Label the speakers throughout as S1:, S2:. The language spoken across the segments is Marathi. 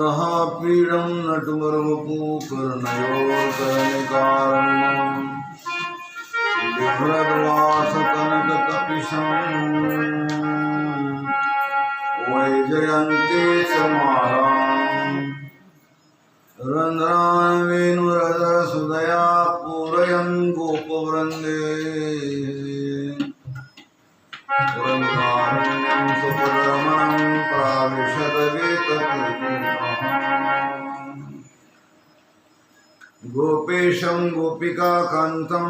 S1: पीडं नटवरवपुकर्णयोर्कर्णिकारम् बिभ्रद्वासकनककपिशम् वैजयन्ते समाराम् रन्ध्रान् वेणुरजसुदया पूरयन् गोपवृन्दे रङ्गारण्यं सुपरमणं प्राविशदवेतपूर्णः गोपेशं गोपिकाकान्तं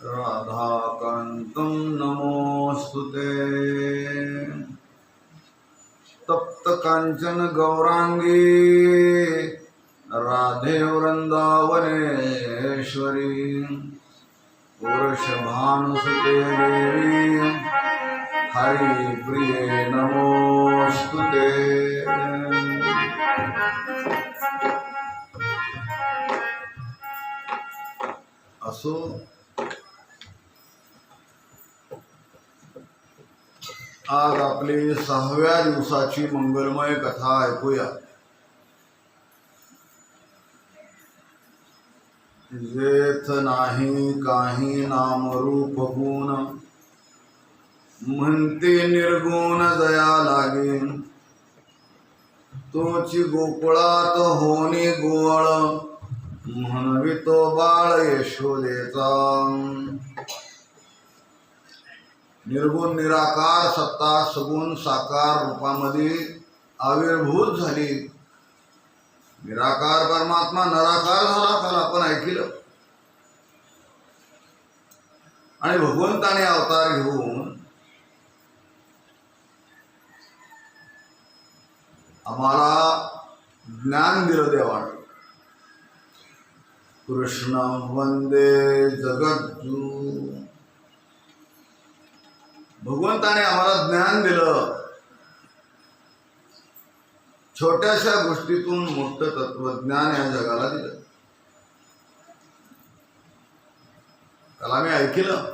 S1: राधाकान्तं नमोऽस्तुते। तप्त कांचन गौरांगी राधे वृंदावनेश्वरी वृषभानुसुते देवी हरिप्रिये नमोस्तुते। असो आज आपली 6व्या दिवसाची मंगलमय कथा ऐकूया। जेथ नाही काही नाम रूप गुण म्हणते निर्गुण जया लागे तोची गोकुळात होनी गोळ म्हणवितो बाळ यशोदेचा। निर्गुण निराकार सत्ता सगुण साकार रूपामध्ये आविर्भूत झाली। निराकार परमात्मा निराकार झाला काल आपण ऐकलं आणि भगवंताने अवतार घेऊन आम्हाला ज्ञान दिलं देवाने। कृष्ण वंदे जगद्गुरु भगवंताने आम्हाला ज्ञान दिलं। छोट्याशा गोष्टीतून मोठं तत्वज्ञान या जगाला दिलं। काल आम्ही ऐकलं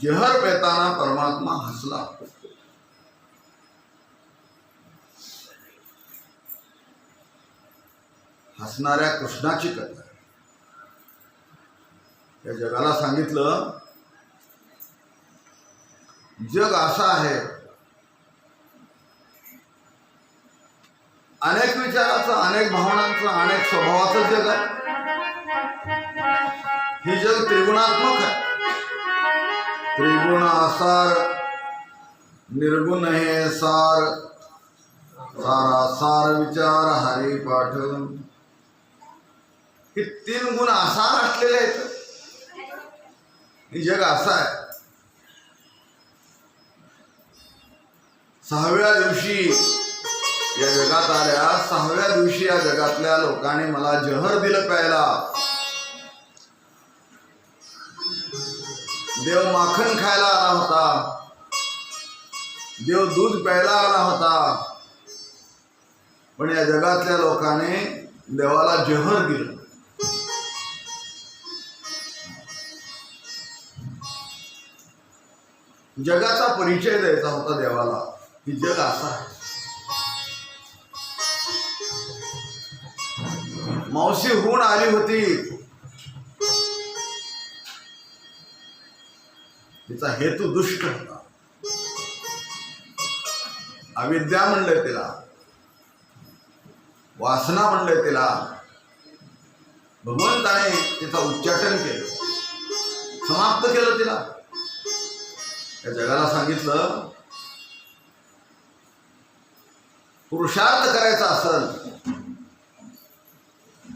S1: जहर पेताना परमात्मा हसला। हसणाऱ्या कृष्णाची कथा या जगाला सांगितलं जग असं आहे, अनेक विचाराचं, अनेक भावनांचं, अनेक स्वभावाचं जग आहे। हे जग त्रिगुणात्मक आहे। त्रिगुण आसार निर्गुण हे सार सारा सार विचार हरी पाठ हे 3 गुण आसार असलेले आहेत। हे जग असं आहे। 6व्या दिवशी या जगात आल्या। 6व्या दिवशी या जगातल्या लोकांनी मला जहर दिलं प्यायला। देव माखन खायला आला होता, देव दूध प्यायला आला होता, पण या जगातल्या लोकांनी देवाला जहर दिलं। जगाचा परिचय द्यायचा होता देवाला की जग असं आहे। मावशी होऊन आली होती, तिचा हेतू दुष्ट होता। अविद्या म्हणलंय तिला, वासना म्हणलंय तिला। भगवंताने तिचा उच्चाटन केलं, समाप्त केलं तिला। या जगाला सांगितलं पुरुषार्थ करायचा असेल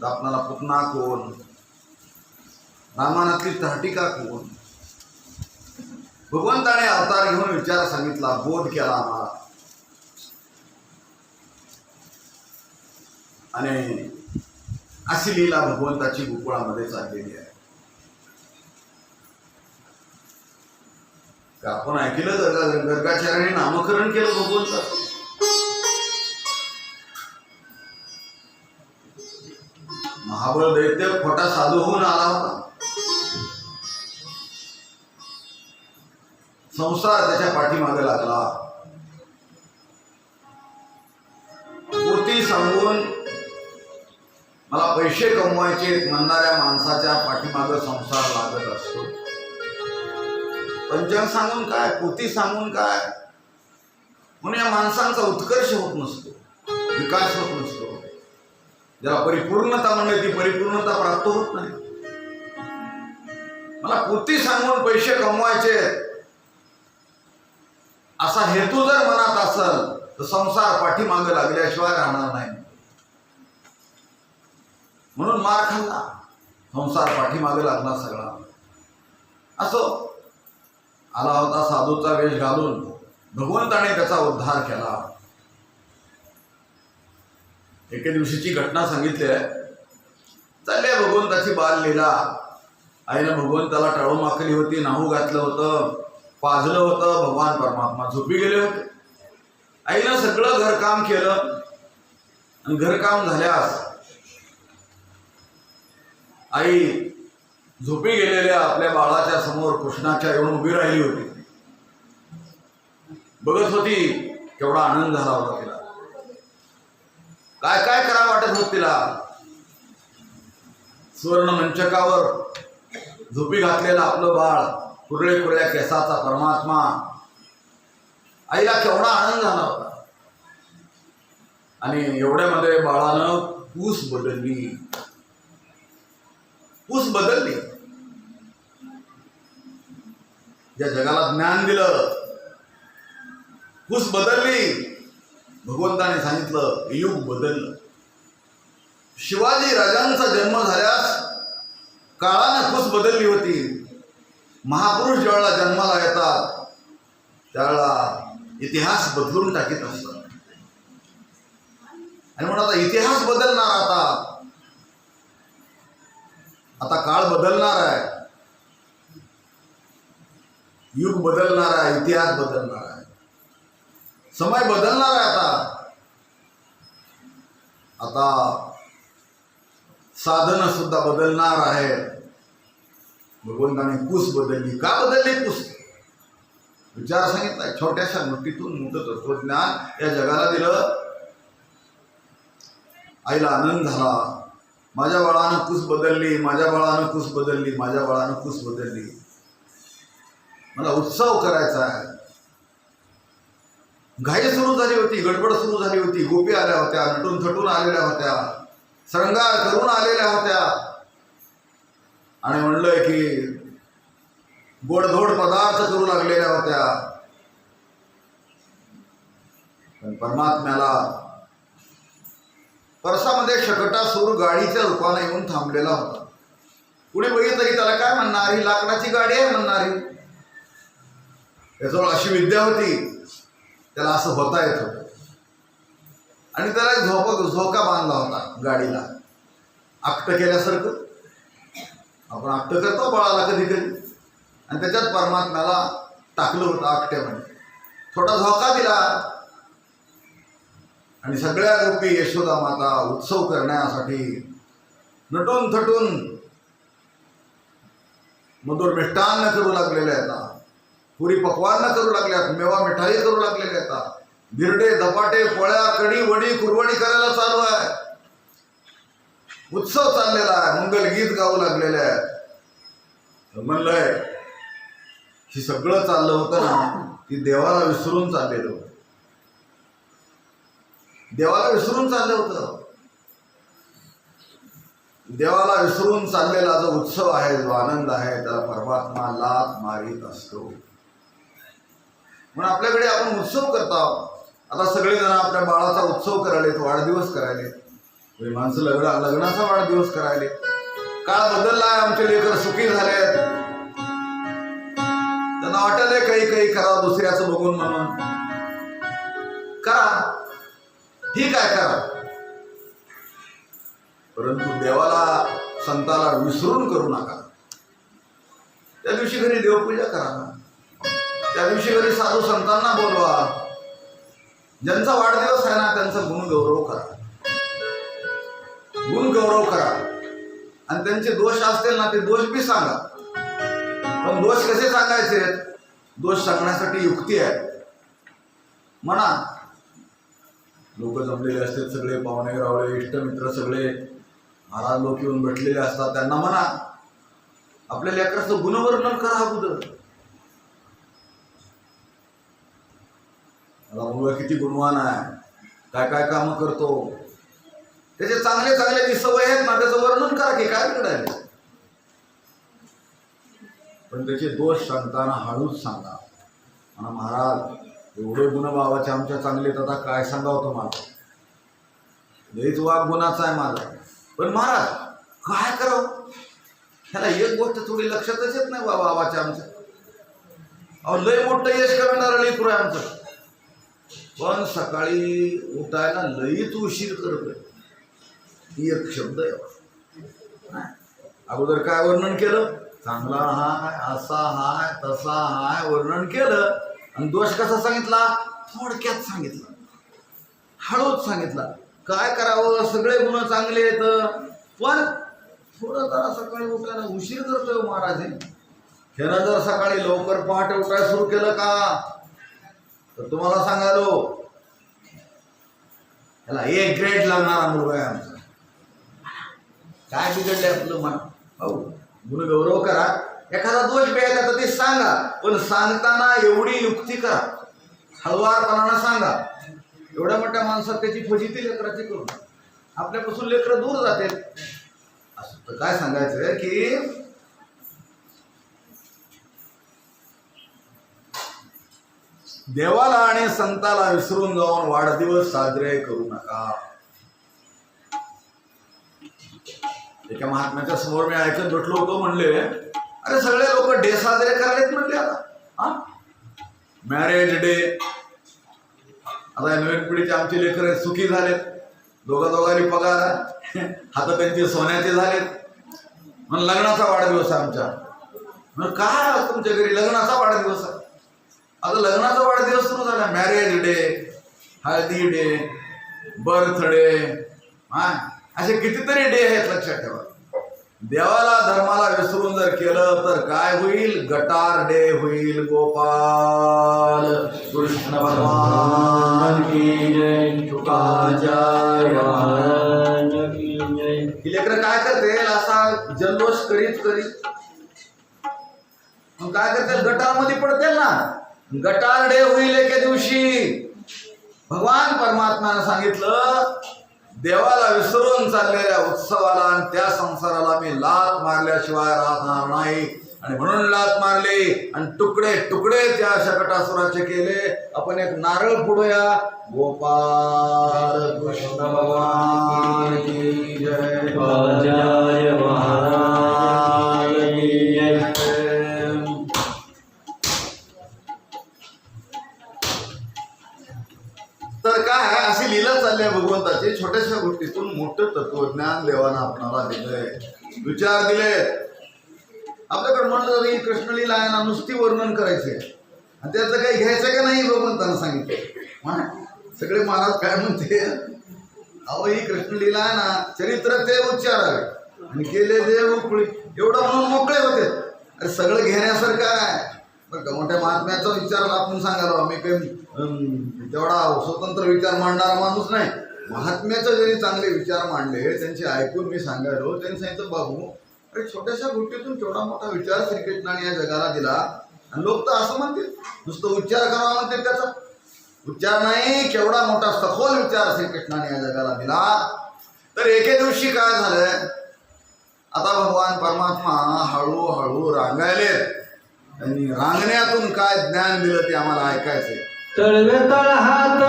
S1: तर आपणाला पुतना कोण, रामायणातली तहटिका कोण। भगवंताने अवतार घेऊन विचार सांगितला, बोध केला आम्हाला। आणि अशी लीला भगवंताची गोकुळामध्ये चाललेली आहे। आपण ऐकलं गर्गाचार्याने नामकरण केलं भगवंताचं। महाबळ दैत्य खोटा साधू होऊन आला होता। संसार त्याच्या पाठीमागे लागला. पोती सांगून मला पैसे कमवायचे म्हणणाऱ्या माणसाच्या पाठीमागे संसार लागत असतो. पंचांग सांगून काय, पोती सांगून काय, म्हणून या माणसांचा उत्कर्ष होत नसतो, विकास होत नसतो. ज्याला परिपूर्णता म्हणते ती परिपूर्णता प्राप्त होत नाही. मला पोती सांगून पैसे कमवायचे असा हेतू जर मनात असेल तर संसार पाठीमागे लागल्याशिवाय राहणार नाही. म्हणून मार खाल्ला, संसार पाठीमागे लागला सगळा. असो, आला होता साधूचा वेश घालून, भगवंताने त्याचा उद्धार केला. एके दिवशीची घटना सांगितली आहे. चालले भगवंताची बाललीला. आईनं भगवंताला टाळू माकली होती, नाहू घातलं होतं, पाजलं होतं. भगवान परमात्मा झोपी गेले होते. आईनं सगळं घरकाम केलं आणि घरकाम झाल्यास आई झोपी गेलेल्या आपल्या बाळाच्या समोर कृष्णाच्या येऊन उभी राहिली होती. बघत होती. केवढा आनंद झाला होता तिला. काय काय करा वाटत होत तिला. सुवर्ण मंचकावर झोपी घातलेलं आपलं बाळ, कुरळे कुरळ्या केसाचा परमात्मा. आईला केवढा आनंद झाला होता. आणि एवढ्यामध्ये बाळानं पूस बदलली. पूस बदलली. या जगाला ज्ञान दिलं, पूस बदलली. भगवंताने सांगितलं युग बदललं. शिवाजी राजांचा जन्म झाल्यास काळानं पूस बदलली होती. महापुरुष ज्यावेळेला जन्माला येतात त्यावेळेला इतिहास बदलून टाकीत असतात. आणि म्हणून आता इतिहास बदलणार. आता काळ बदलणार आहे, युग बदलणार आहे, इतिहास बदलणार आहे, समय बदलणार आहे. आता साधन सुद्धा बदलणार आहे. भगवंताने पूस बदलली. का बदलली पूस? विचार सांगितला. छोट्याशा गोष्टीतून मोठं तत्वज्ञान या जगाला दिलं. आईला आनंद झाला. माझ्या बाळानं पूस बदलली, माझ्या बाळानं पूस बदलली, माझ्या बाळानं पूस बदलली. मला उत्सव करायचा आहे. घाई सुरू झाली होती, गडबड सुरू झाली होती. गोपी आल्या होत्या, नटून थटून आलेल्या होत्या, श्रंगार करून आलेल्या होत्या. आणि म्हणलंय की गोडधोड पदार्थ करू लागलेल्या होत्या. पण परमात्म्याला परसामध्ये शकटासूर गाडीच्या रूपाने येऊन थांबलेला होता. पुढे बघितलं तरी त्याला काय म्हणणार, ही लाकडाची गाडी आहे म्हणणारी. त्याजवळ अशी विद्या होती, त्याला असं होता येत होतं. आणि त्याला झोका बांधला होता गाडीला, आकट केल्यासारखं. आपण आकट करतो बाळाला कधी कधी. आणि त्याच्यात परमात्म्याला टाकलं होतं आकट्यामध्ये. थोडा झोका दिला. आणि सगळ्या गोपी यशोदा माता उत्सव करण्यासाठी नटून थटून मधुर मिष्टान्न करू लागलेल्या आहेत, पुरी पक्वान्न करू लागल्यात, मेवा मिठाई करू लागलेल्या आहेत, धिरडे धपाटे पोळ्या कडी वडी कुरवडी करायला चालू आहे. उत्सव चाललेला आहे. मंगल गीत गाऊ लागलेले आहेत. म्हणलंय हे सगळं चाललं होतं ना, की देवाला विसरून चाललेलं होतं. देवाला विसरून चाललं होतं. देवाला विसरून चाललेला जो उत्सव आहे, जो आनंद आहे, त्याला परमात्मा लाथ मारित असतो. म्हणून आपल्याकडे आपण उत्सव करतो. आता सगळेजण आपल्या बाळाचा उत्सव करायलेत, वाढदिवस करायले. माणसं लग्नाचा वाढदिवस करायले. काळ बदललाय, आमचे लेकर सुखी झालेत. त्यांना वाटलंय काही काही करा दुसऱ्याचं बघून म्हणून. करा, ठीक आहे, करा. परंतु देवाला संताला विसरून करू नका. त्या दिवशी घरी देवपूजा करा. त्या दिवशी घरी साधू संतांना बोलवा. ज्यांचा वाढदिवस आहे ना त्यांचा गुणगौरव करा. गुणगौरव करा. आणि त्यांचे दोष असतील ना ते दोष बी सांगा. पण दोष कसे सांगायचे? दोष सांगण्यासाठी युक्ती आहे. म्हणा, लोक जमलेले असतात, सगळे पाहुणे रावळे इष्टमित्र सगळे महाराज लोक येऊन भेटलेले असतात, त्यांना म्हणा आपल्या लेकराचं गुणवर्णन करा अगोदर. मला मुलगा किती गुणवान आहे, काय काय काम करतो, त्याचे चांगले चांगले जी सवय आहेत ना त्याचं वर्णन करा की काय बिघडायला. पण त्याचे दोष सांगताना हळूच सांगा. म्हणा महाराज एवढे गुण बाबाचे आमच्या चांगले, आता काय सांगावं तुम्हाला, लईच वाघ गुणाचा आहे माझा. पण महाराज काय करावं, ह्याला एक गोष्ट थोडी लक्षातच येत नाही बाबाच्या आमच्या. अहो लय मोठं यश करणारं लेकरू आहे आमचं, पण सकाळी उठायला लईच उशीर करतोय. एक शब्द आहे. अगोदर काय वर्णन केलं, चांगला हाय, असा हाय, तसा हाय वर्णन केलं. आणि दोष कसा सांगितला, थोडक्यात सांगितलं, हळूच सांगितला. काय करावं, सगळे गुण चांगले आहेत, पण थोडं जरा सकाळी उठायला उशीर करतोय महाराज. ह्यानं जर सकाळी लवकर पहाटे उठायला सुरू केलं का, तर तुम्हाला सांगालो ह्याला एक ग्रेड लागणारा मुलगा आहे आमचा. काय बिघडले आपलं मन, हो गुणगौरव करा. एखादा दोष बिघडला तर ते सांगा, पण सांगताना एवढी युक्ती करा, हळुवारपणानं सांगा. एवढ्या मोठ्या माणसात त्याची फजिती लेकराची करू, आपल्यापासून लेकरं दूर जाते. असं तर काय सांगायचं की देवाला आणि संताला विसरून जाऊन वाढदिवस साजरे करू नका. एका महात्म्याच्या समोर मी ऐकत भेटलो होतो, म्हणले अरे सगळे लोक डे साजरे करायलेत म्हणले आता, मॅरेज डे. आता नवीन पिढीचे आमचे लेकर सुखी झालेत, दोघांनी पगार हात त्यांचे सोन्याचे झालेत. म्हणून लग्नाचा वाढदिवस आमच्या. म्हणून काय तुमच्या घरी लग्नाचा वाढदिवस आहे. आता लग्नाचा वाढदिवस सुरू झाला, मॅरेज डे, हळदी डे, बर्थडे, असे कितीतरी डे आहेत, लक्षात ठेवा. देवाला धर्माला विसरून जर केलं तर काय होईल, गटार डे होईल. गोपाल कृष्ण भगवान की जय, तुकाचार्य महाराज की जय. ही लेकरं काय करते, असा जल्लोष करीत काय करते, गटारमध्ये पडते ना. गटार डे होईल एके दिवशी. भगवान परमात्म्यानं सांगितलं, देवाला विसरून चाललेल्या उत्सवाला आणि त्या संसाराला मी लात मारल्याशिवाय राहणार नाही. आणि म्हणून लात मारली आणि तुकडे तुकडे त्या शकटासुराचे केले. आपण एक नारळ फोडूया. गोपाल कृष्ण भगवान की जय, तुकाचार्य महाराज की जय. तर काय अशी लीला चालली आहे भगवंताची. छोट्याशा गोष्टीतून मोठं तत्वज्ञान देवानं आपणाला दिलंय, विचार दिले. आपल्याकडे म्हणलं तरी कृष्णलीला आहे ना, नुसती वर्णन करायचे आणि त्यातलं काही घ्यायचं का नाही भगवंतानं सांगितलं. सगळे महाराज काय म्हणते, अहो ही कृष्णलीला आहे ना, चरित्र ते उच्चारावे आणि केले देव उकळी, एवढं म्हणून मोकळे होते. अरे सगळं घेण्यासारखं आहे. बरं मोठ्या महात्म्याचा विचार आपण सांगायला, आम्ही काही तेवढा स्वतंत्र विचार मांडणारा माणूस नाही. महात्म्याचे जरी चांगले विचार मांडले, त्यांचे ऐकून मी सांगायलो. त्यांनी सांगितलं, बाबू अरे छोट्याशा गोष्टीतून केवढा मोठा विचार श्रीकृष्णाने या जगाला दिला. आणि लोक तर असं म्हणतील, नुसतं उच्चार करावा म्हणते, त्याचा उच्चार नाही, केवढा मोठा सखोल विचार श्रीकृष्णाने या जगाला दिला. तर एके दिवशी काय झालंय, आता भगवान परमात्मा हळूहळू रांगायले आणि रांगण्यातून काय ज्ञान दिलं ते आम्हाला ऐकायचंय.
S2: तळवे तळहात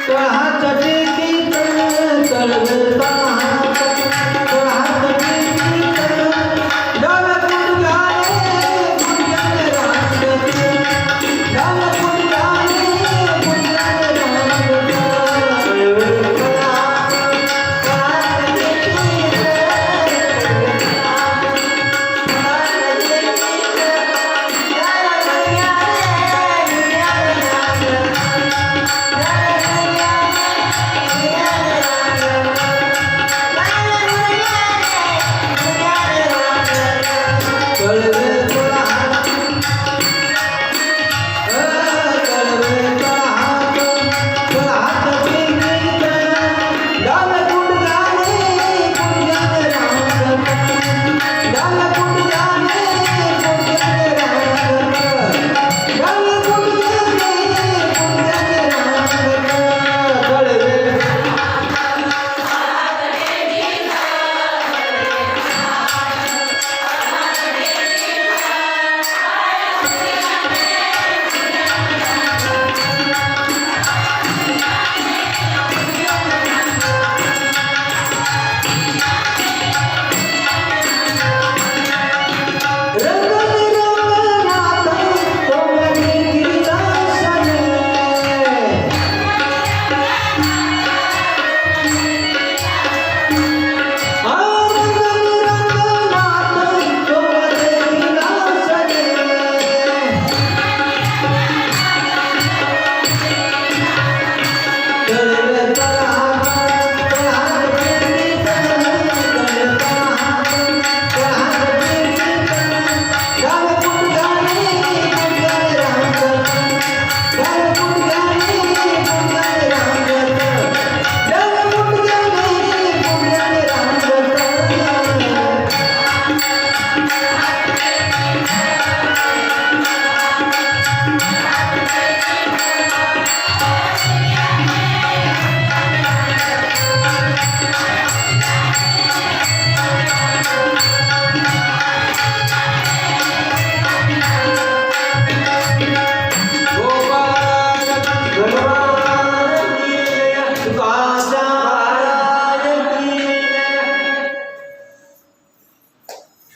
S2: तळहात टेकी तळवे तळहात तळहात टेकी डाल गुडगाने गुडगाने रांगते डाल गुडगाने गुडगाने रांगते तळवे तळहात तळहात टेकी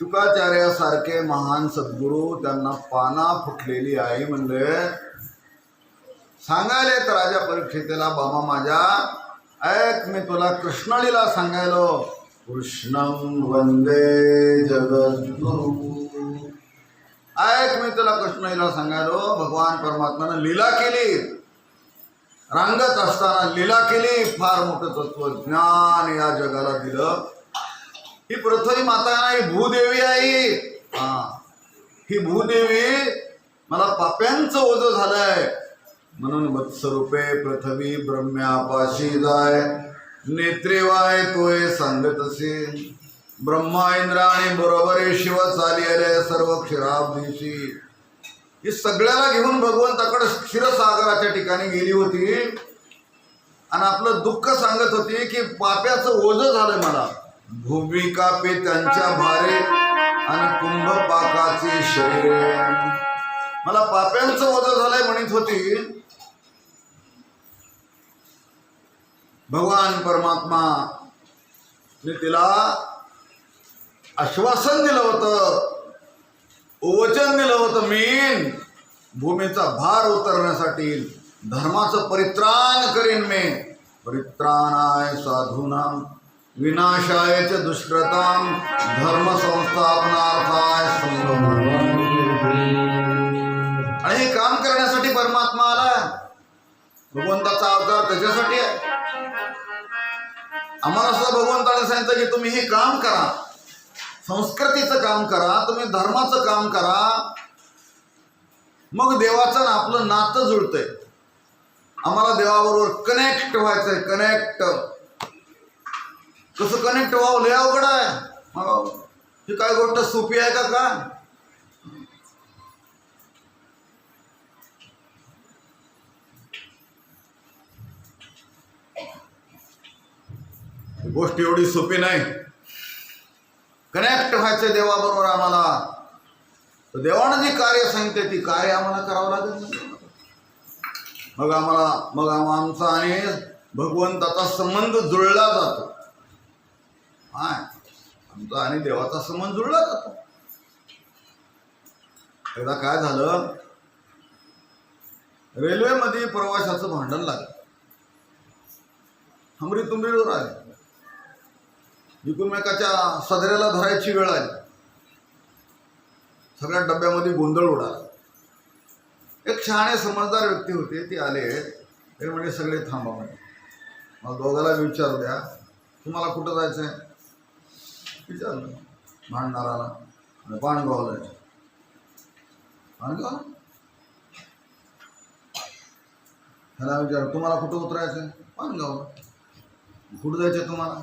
S1: शुकाचार्यासारखे महान सद्गुरू त्यांना पाना फुटलेली आई म्हणले सांगायलेत राजा परीक्षितेला, बाबा माझ्या ऐक मी तुला कृष्णलीला सांगायलो, कृष्णं वंदे जगद्गुरु। ऐक मी तुला कृष्णलीला सांगायलो, भगवान परमात्म्यानं लीला केली, रांगत असताना लीला केली, फार मोठं तत्वज्ञान या जगाला दिलं। ही पृथ्वी माता नाही, भूदेवी आहे। ही भूदेवी मला पाप्यांचं ओझं झालंय म्हणून वत्सरूपे पृथ्वी ब्रह्म्यापाशी जाय, नेत्रेवाय तोय सांगत असे। ब्रह्मा इंद्र आणि बरोबरे शिव चाली आले सर्व क्षीराब्दीशी। ही सगळ्याला घेऊन भगवंताकडे क्षीरसागराच्या ठिकाणी गेली होती आणि आपलं दुःख सांगत होती की पाप्याचं ओझं झालंय मला। भूमिका पे त्यांच्या भारे आणि कुंभ पाकाचे शरीर, मला पाप्यांचं ओझं झालंय म्हणत होती। भगवान परमात्मा तिला आश्वासन दिलं होतं, वचन दिलं होतं, मी भूमीचा भार उतरण्यासाठी धर्माचं परित्राण करीन। मी परित्राणाय साधूनां विनाशाय च दुष्कृतां धर्म संस्थापनार्थाय संभवामि। आणि हे काम करण्यासाठी परमात्मा आला, भगवंताचा अवतार त्याच्यासाठी आहे। आम्हाला सुद्धा भगवंताने सांगितलं की तुम्ही हे काम करा, संस्कृतीचं काम करा, तुम्ही धर्माचं काम करा, मग देवाचं आपलं नातं जुळतंय। आम्हाला देवाबरोबर कनेक्ट व्हायचंय। कनेक्ट कसं कनेक्ट व्हावं लय अवघड आहे। ही काय गोष्ट सोपी आहे का? गोष्ट एवढी सोपी नाही। कनेक्ट व्हायचं देवाबरोबर आम्हाला, तर देवानं जी कार्य सांगते ती कार्य आम्हाला करावं लागेल। मग आमचा आणि भगवंताचा संबंध जुळला जातो। आमचा आणि देवाचा संबंध जुळला जातो। एकदा काय झालं, रेल्वेमध्ये प्रवाशाचं भांडण लागलं, हमरी तुमरीवर आले, एकमेकाच्या सदऱ्याला धरायची वेळ आली, सगळ्या डब्यामध्ये गोंधळ उडाला। एक शहाणे समजदार व्यक्ती होते, ते आले, ते म्हणजे सगळे थांबा म्हणजे मला दोघाला विचारू द्या, तुम्हाला कुठं जायचं आहे विचारलं। भांडणाराला पाणगावला जायचं। पाणगाव ह्याला विचार, तुम्हाला कुठं उतरायचं आहे? पाणगावला। कुठं जायचं तुम्हाला?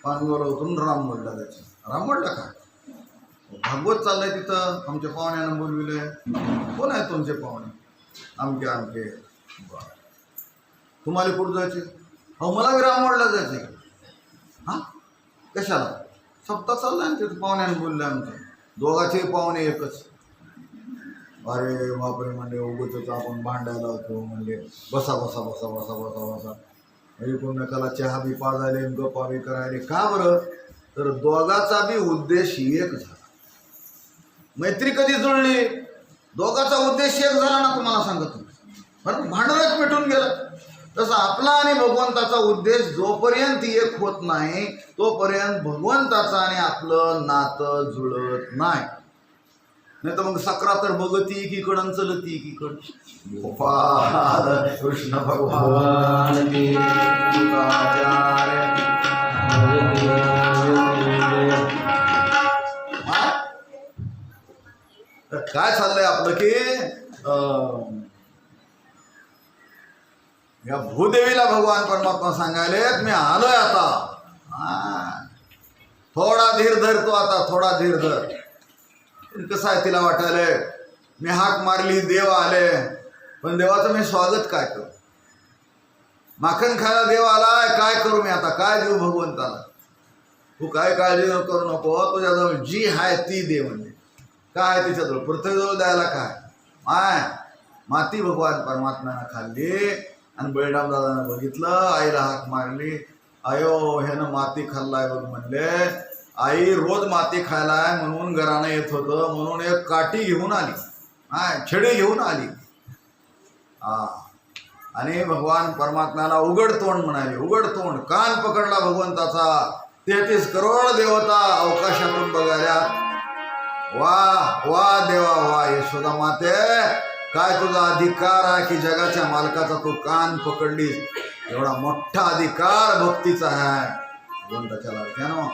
S1: पाणगावला उतरून राममडला जायचं। राममडला काय? भागवत चाललंय तिथं, आमच्या पाहुण्यानं बोलविले। कोण आहे तुमचे पाहुणे? आमके। तुम्हाला कुठं जायचे? अहो मला राममडला जायचे। हां कशाला? सप्ताह चाललाय ना तिथं, पाहुण्यानं बोलले आमच्या दोघाचे पाहुणे एकच। अरे बापरे म्हणले, उगच आपण भांडायला होतो म्हणले, बसा बसा बसा बसा बसा बसा एकमेकाला चहा बी पाजायले, गप्पा बी करायले। का बरं? तर दोघाचा बी उद्देश एक झाला। मैत्री कधी जुळली? दोघाचा उद्देश एक झाला ना, तुम्हाला सांगतो, पण भांडणच पेटून गेलं। तसं आपला आणि भगवंताचा उद्देश जोपर्यंत एक होत नाही तोपर्यंत भगवंताचं आणि आपलं नातं जुळत नाही। नाही तर मग सकरा तर बघती एकीकडं चलती एकीकडं। कृष्ण भगवान काय चाललंय आपलं की या भूदेवीला भगवान परमात्मा सांगायले मी आलोय आता, थोडा धीर धर तू, आता थोडा धीर धर। कसं आहे तिला वाटायलंय मी हाक मारली, देव आले, पण देवाचं मी स्वागत काय करू? माखन खायला देव आलाय, काय करू मी आता? काय देऊ भगवंताला? तू काय काळजी करू नको, तुझ्याजवळ जी आहे ती दे। म्हणजे काय तिच्याजवळ? पृथ्वीजवळ द्यायला काय? माती भगवान परमात्म्यानं खाल्ली आणि बळीराम दादानं बघितलं, आईला हाक मारली, अयो ह्यानं माती खाल्लाय बघ म्हणले, आई रोज माती खायला म्हणून घरानं येत होतं, म्हणून एक काठी घेऊन आली, हा छडी घेऊन आली. हा आणि भगवान परमात्म्याला उघड तोंड म्हणाले, उघड तोंड. कान पकडला भगवंताचा. 33 करोड देवता अवकाशातून बघायला. वा वा देवा वा, यशोदा माते, काय तुझा अधिकार आहे की जगाच्या मालकाचा तू कान पकडलीस. एवढा मोठा अधिकार भक्तीचा आहे भगवंताच्या लाडक्यानं.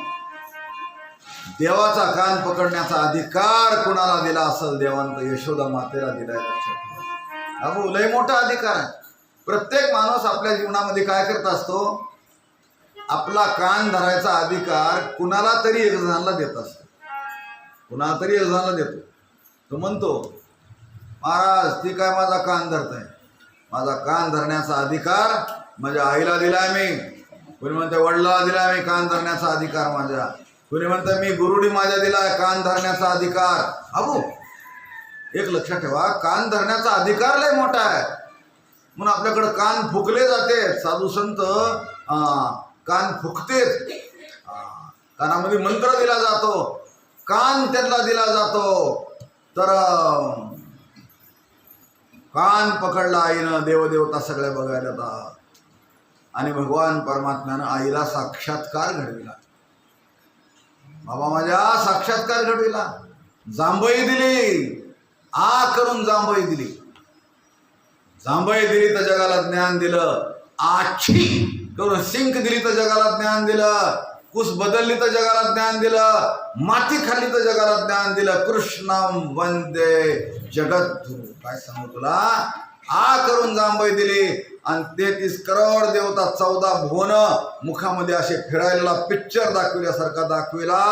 S1: देवाचा कान पकडण्याचा अधिकार कुणाला दिला असेल? देवांत यशोदा मातेला दिलाय. लक्षात ठेवा अहो, लय मोठा अधिकार आहे. प्रत्येक माणूस आपल्या जीवनामध्ये काय करत असतो? आपला कान धरायचा अधिकार कुणाला तरी एक जणांना देत असतो, कुणाला तरी एक जणांना देतो. तो म्हणतो, महाराज ती काय माझा कान धरतंय? माझा कान धरण्याचा अधिकार माझ्या आईला दिलाय मी. कोणी म्हणते वडिलाला दिलाय मी कान धरण्याचा अधिकार माझ्या. कोणी म्हणतं मी गुरुनी माझ्या दिलाय कान धरण्याचा अधिकार. अहो, एक लक्षात ठेवा, कान धरण्याचा अधिकार लय मोठा आहे. म्हणून आपल्याकडं कान फुकले जाते. साधू संत कान फुकतेच. कानामध्ये मंत्र दिला जातो, कान त्यांना दिला जातो. तर कान पकडला आईनं, देवदेवता सगळ्या बघायला होता. आणि भगवान परमात्म्यानं आईला साक्षात्कार घडविला. बाबा माझ्या साक्षात्कार घडविला. जांभई दिली, आ करून जांभई दिली. जांभई दिली तर जगाला ज्ञान दिलं. आछी करून सिंक दिली तर जगाला ज्ञान दिलं. कुस बदलली तर जगाला ज्ञान दिलं. माती खाल्ली तर जगाला ज्ञान दिलं. कृष्णम वंदे जगद्गुरु. काय सांगू तुला? आ करून जांभई दिली. आणि 33 करोड देवता 14 भुवन मुखामध्ये असे फिरायला पिक्चर दाखविल्यासारखा दाखविला.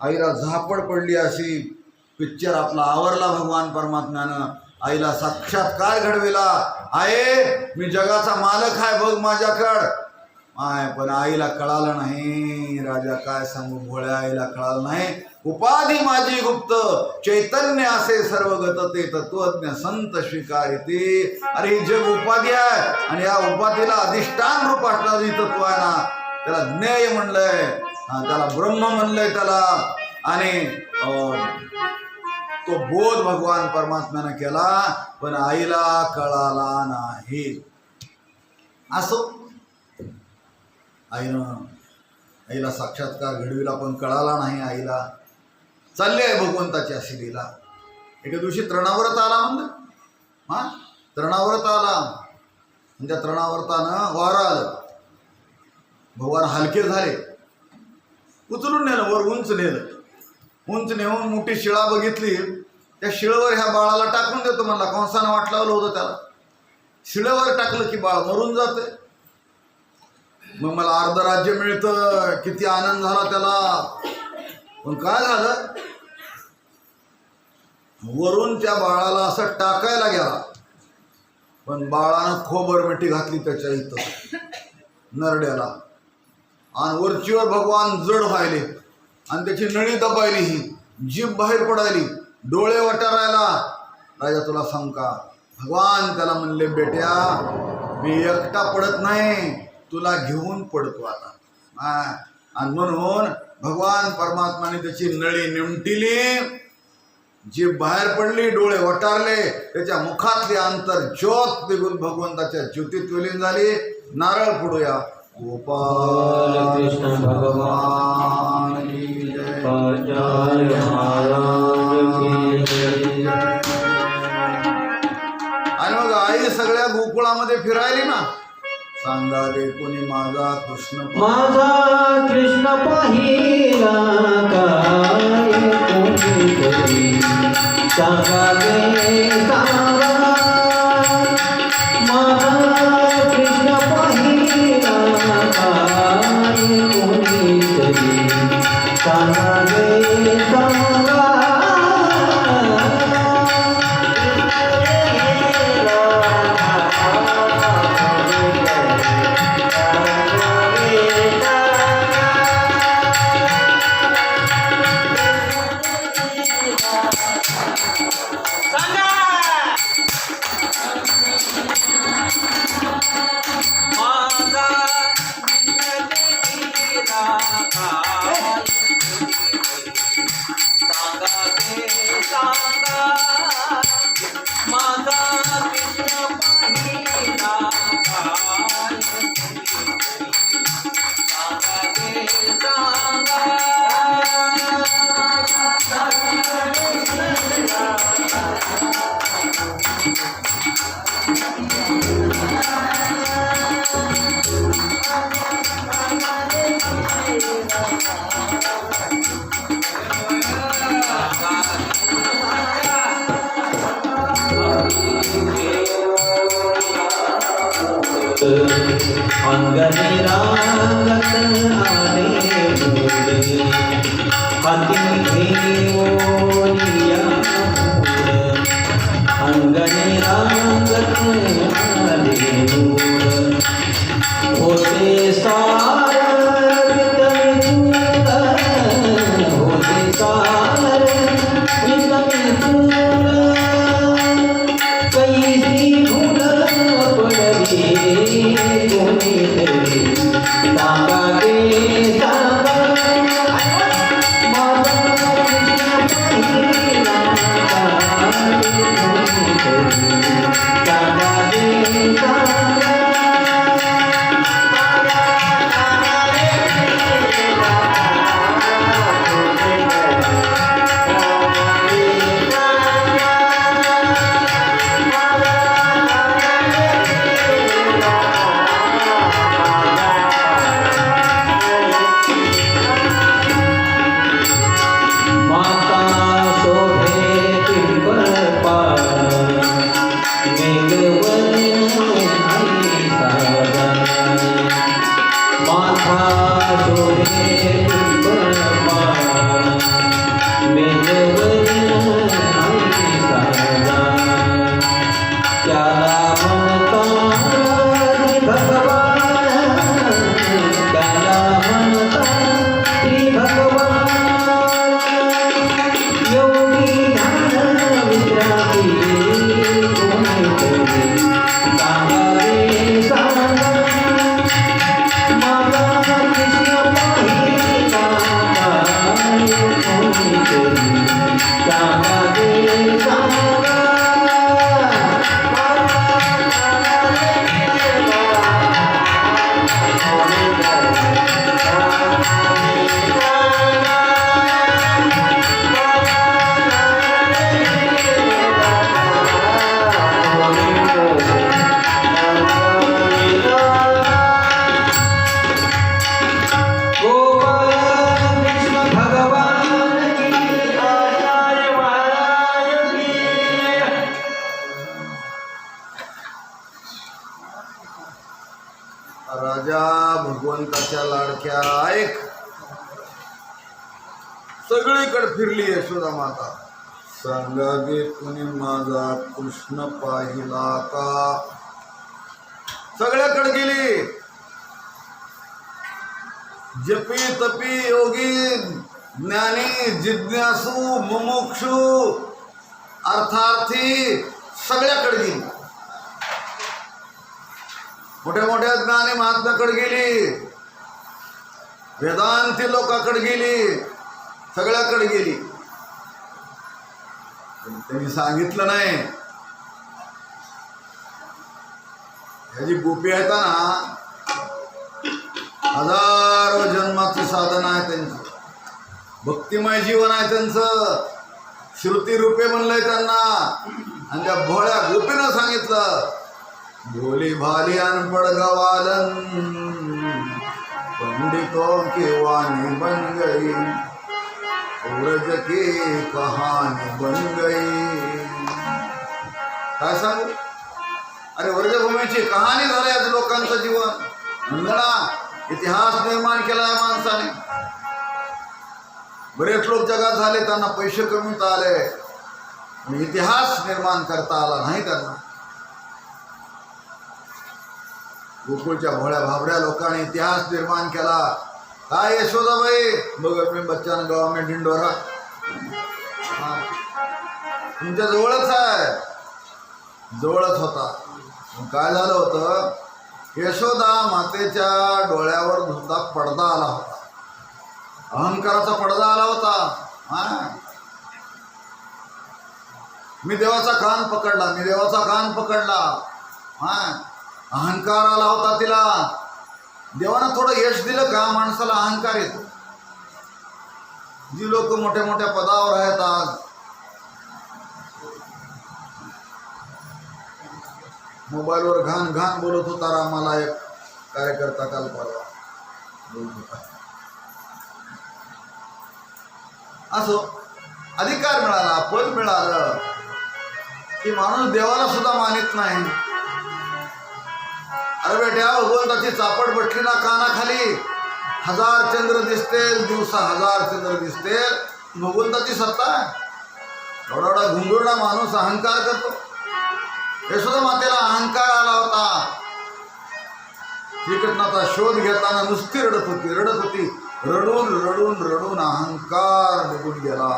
S1: आईला झापड पडली अशी. पिक्चर आपला आवरला भगवान परमात्म्यानं. आईला साक्षात्कार घडविला. आहे मी जगाचा मालक आहे बघ माझ्याकड. पण आईला कळालं नाही. राजा काय सांगू, भोळ्या आईला कळालं नाही. उपाधी माझी गुप्त, चैतन्य असे सर्वगत ते तत्वज्ञ संत स्वीकारिते. अरे ही जग उपाधी आहे आणि या उपाधीला अधिष्ठान रूप असणारी तत्व आहे ना, त्याला ज्ञेय म्हणलंय, त्याला ब्रह्म म्हणलंय त्याला. आणि तो बोध भगवान परमात्म्यानं केला, पण आईला कळाला नाही. असो आईला साक्षात्कार घडविला पण कळाला नाही आईला. चालले आहे भगवंताची अशी लीला. एका दिवशी तृणाव्रत आला म्हणलं. तृणाव्रत आला आणि त्या तृणाव्रतानं वारं आलं. भगवान हलके झाले, उचलून नेलं वर, उंच नेलं. उंच नेऊन मोठी शिळा बघितली. त्या शिळेवर ह्या बाळाला टाकून देतो म्हणला. कंसानं वाट लावलं होतं त्याला. शिळेवर टाकलं की बाळ मरून जाते. मग मला अर्ध राज्य मिळतं, किती आनंद झाला त्याला. पण काय झालं, वरून त्या बाळाला असं टाकायला गेला, पण बाळानं खोबर मिठी घातली त्याच्या इथं नरड्याला. आणि वरचीवर भगवान जड व्हायले आणि त्याची नळी दबायली, ही जीभ बाहेर पडायली, डोळे वटारायला. राजा तुला सांग का, भगवान त्याला म्हणले, बेट्या मी एकटा पडत नाही, तुला घेऊन पडतो आता. आणि म्हणून भगवान परमात्माने त्याची नळी निमटिली, जीभ बाहेर पडली, डोळे वटारले, त्याच्या मुखातली अंतर ज्योत निघून भगवंताच्या ज्योतीत विलीन झाली. नारळ फोडूया. गोपाल कृष्ण भगवान की जय. आणि मग आई सगळ्या गोकुळामध्ये फिरायली ना. सांगा रे कोणी माझा कृष्ण
S2: पाहिला काय कोणी. सांगा रे सांगा माझा कृष्ण पाहिला काय कोणी. सांगा रे सांगा अंगणी रांगत आले मोर हाती घेऊनिया मोर अंगणी रांगत आले मोर होते सार वितळून होते सार वितळून कैसी भूल पडली कोणीतरी सांगा गे सांगा माझा कृष्ण पाहिला कोणीतरी सांगा गे सांगा
S1: राजा भगवंताच्या लाडक्या ऐक सगळीकडे फिरली यशोदा माता सांगा गे कुणी माझा कृष्ण पाहिला का सगळ्याकडे गेली जपी तपी योगी ज्ञानी जिज्ञासू मुमुक्षू अर्थार्थी सगळ्याकडे गेली मोठ्या मोठ्या ज्ञानी महात्म्याकडे गेली वेदांती लोकांकडे गेली सगळ्याकडे गेली पण त्यांनी सांगितलं नाही ह्याची गोपी आहेत ना हजारो जन्माची साधना आहे त्यांची भक्तिमय जीवन आहे त्यांचं श्रुती रूपे म्हणलंय त्यांना आणि त्या भोळ्या गोपीनं सांगितलं भोली भाली अनपढ़ गवालन पंडितों की वाणी बन गई सूरज की कहानी बन गई काय सांगू अरे वर्जभूमीची कहाणी झाली आज लोकांचं जीवन म्हणलं इतिहास निर्माण केला आहे माणसाने बरेच लोक जगात झाले त्यांना पैसे कमवता आले पण इतिहास निर्माण करता आला नाही त्यांना गोकुळच्या भोळ्या भाबड्या लोकांनी इतिहास निर्माण केला काय यशोदाबाई बघ मी बच्चान गव्हर्नमेंट डिंडोरा तुमच्या जवळच आहे जवळच होता काय झालं होतं यशोदा मातेच्या डोळ्यावर नुसता पडदा आला होता अहंकाराचा पडदा आला होता मी देवाचा कान पकडला अहंकार आला होता तिला देवानं थोडं यश दिलं का माणसाला अहंकार येतो जी लोक मोठ्या मोठ्या पदावर आहेत आज मोबाईलवर घाण घाण बोलत होता रामाला एक कार्यकर्ता काल परवा बोलत होता असो अधिकार मिळाला पद मिळालं की माणूस देवाला सुद्धा मानित नाही अरे बेट्या भगवंताची चापट बसली ना कानाखाली, 1000 चंद्र दिसतील दिवसा, 1000 चंद्र दिसतील, भगवंताची सत्ता आहे. एवढा एवढा घुंगुरडा माणूस अहंकार करतो. यशोदा मातेला अहंकार आला होता. श्रीकृष्णाचा शोध घेताना नुसती रडत होती, रडत होती. रडून रडून रडून अहंकार निघून गेला.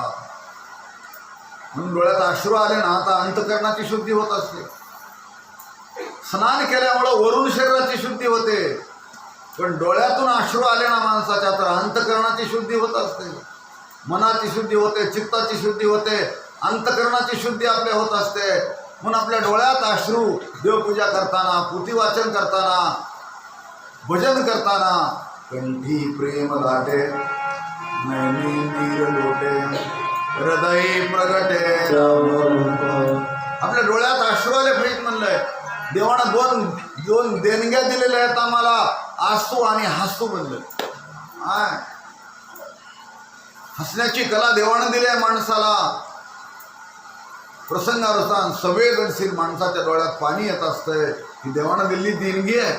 S1: म्हणून डोळ्यात अश्रू आले ना, आता अंतकरणाची शुद्धी होत असते. स्नान केल्यामुळं वरून शरीराची शुद्धी होते, पण डोळ्यातून अश्रू आले ना माणसाच्या, तर अंतकरणाची शुद्धी होत असते. मनाची शुद्धी होते, चित्ताची शुद्धी होते, अंतकरणाची शुद्धी आपल्या होत असते. म्हणून आपल्या डोळ्यात अश्रू, देवपूजा करताना, पुथीवाचन करताना, भजन करताना, कंठी प्रेम लाटे, नैनी नीर लोटे, हृदय प्रगटे. आपल्या डोळ्यात अश्रू आले पाहिजे म्हणलंय. देवानं दोन देणग्या दिलेल्या आहेत आम्हाला, आसू आणि हसू म्हणलं. हसण्याची कला देवानं दिली आहे माणसाला. प्रसंगानुसार संवेदनशील माणसाच्या डोळ्यात पाणी येत असतंय. ही देवानं दिलेली देणगी आहे.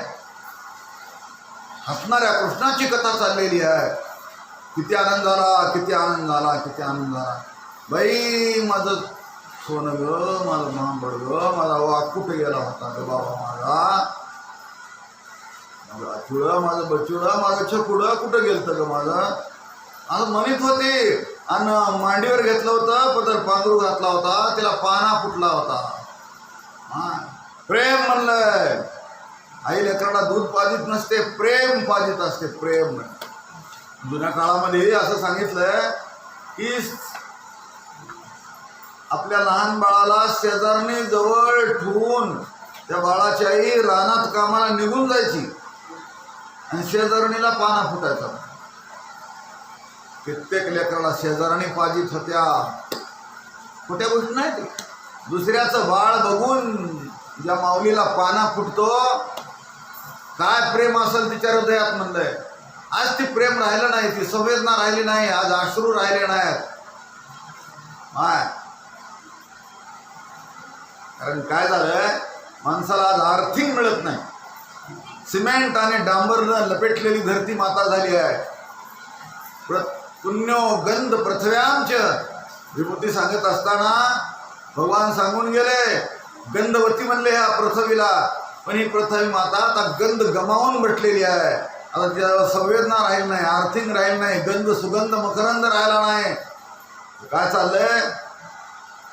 S1: हसणाऱ्या कृष्णाची कथा चाललेली आहे. किती आनंद झाला, किती आनंद झाला, किती आनंद झाला. बाई माझं सोनं ग, माझं महाबळ ग, माझा वाघ कुठे गेला होता ग बाबा, माझा आचुळं, माझं बचुळं, माझं छकुडं कुठं गेलतं ग माझं, असं म्हणत होते. आणि मांडीवर घेतलं होतं, पदर पांघरू घातला होता, तिला पाना फुटला होता. प्रेम म्हणलंय. आई लेकराला दूध पाजित नसते, प्रेम पाजित असते, प्रेम. जुन्या काळामध्ये असं सांगितलंय की आपल्या लहान बाळाला शेजारने जवळ ठेवून त्या बाळाची आई रानात कामाला निघून जायची आणि शेजारणीला पाना फुटायचा. कित्येक लेकराला शेजाराने पाजित होत्या. खोट्या गोष्टी नाही ते. दुसऱ्याचं बाळ बघून ज्या माऊलीला पाना फुटतो, काय प्रेम असेल तिच्या हृदयात म्हणलंय. आज ती प्रेम राहिलं नाही, ती संवेदना राहिली नाही, आज अश्रू राहिले नाहीत. कारण काय झालंय, माणसाला आज आर्थिंग मिळत नाही. सिमेंट आणि डांबरनं लपेटलेली धरती माता झाली आहे. पुण्यो गंध पृथ्व्यांच विभूती सांगत असताना भगवान सांगून गेले, गंधवती म्हणले ह्या पृथ्वीला. पण ही पृथ्वी माता आता गंध गमावून बसलेली आहे. आता त्याला संवेदना राहील नाही, आर्थिंग राहील नाही, गंध सुगंध मकरंद राहिला नाही. काय चाललंय,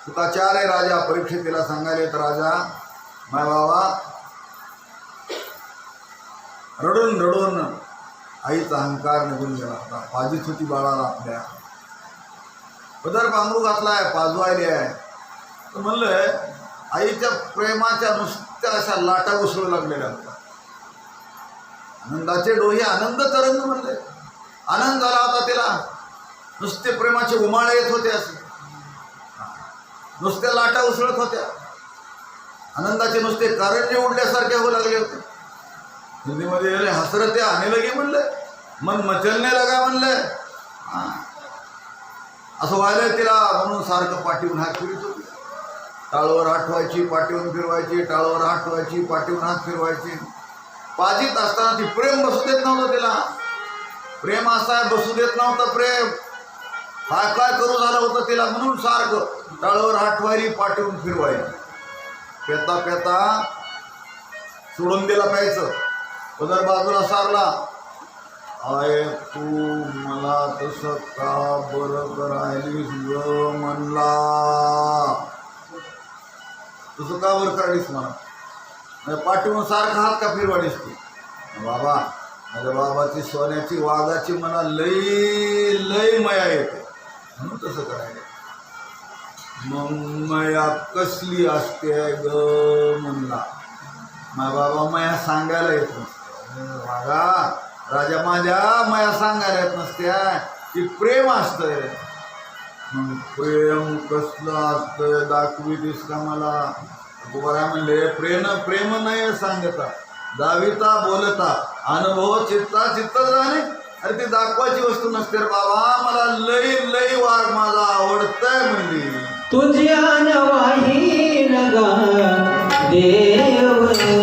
S1: सुताचार्य राजा परीक्षितीला सांगायला, तर राजा माय बाबा रडून रडून आईचा अहंकार निघून गेला होता. पाजित होती बाळाला आपल्या, पदर पांघरू घातलाय, पाजवायली आहे. तर म्हणलंय आईच्या प्रेमाच्या नुसत्या अशा लाटा उसळू लागलेल्या होत्या. आनंदाचे डोहे आनंद तरंग म्हणले. आनंद झाला होता तिला. नुसते प्रेमाचे उमाळे येत होते, असे नुसत्या लाटा उसळत होत्या. आनंदाचे नुसते कारंजे उडल्यासारखे होऊ लागले होते. हिंदीमध्ये हसरते आने लगे म्हणले, मन मचलने लगा म्हणले. असं व्हायला तिला. म्हणून सारखं पाठीवून हात फिरत होती. टाळवर हात ठेवायची, पाठीवून फिरवायची, टाळवर हात ठेवायची, पाठीवून हात फिरवायची. पाजित असताना ती प्रेम बसू देत नव्हतं तिला. प्रेम असा बसू देत नव्हतं प्रेम. काय काय करू झालं होतं तिला. म्हणून सारखं टाळवर हात ठेवायची, पाठीवून फिरवायची. पेता पेता सोडून दिला प्यायचं. पदर बाजूला सारला. आय तू मला तसं का बरं करायलीस ग म्हणला. तसं का बरं करायलीस मला. पाठीवून सारखा हात का फिरवाडीस तू. बाबा माझ्या बाबाची सोन्याची वाघाची मला लई लई मया येते, म्हणून तसं करायला. मग मया कसली असते ग म्हणला. माझ्या बाबा मया सांगायला येत नसते. वाघा राजा माझ्या मया सांगायला येत नसत्या. की प्रेम असतंय. मग प्रेम कसलं असतंय दाखवितीस का मला. बरा म्हणले प्रेम नाही सांगता, दाविता बोलता, अनुभव चित्ता चित्त जाणे. अरे ती दाखवायची वस्तू नसते रे बाबा. मला लई लई वाघ माझा आवडतंय म्हणली.
S2: तुझ्या नवाही नगा देवराया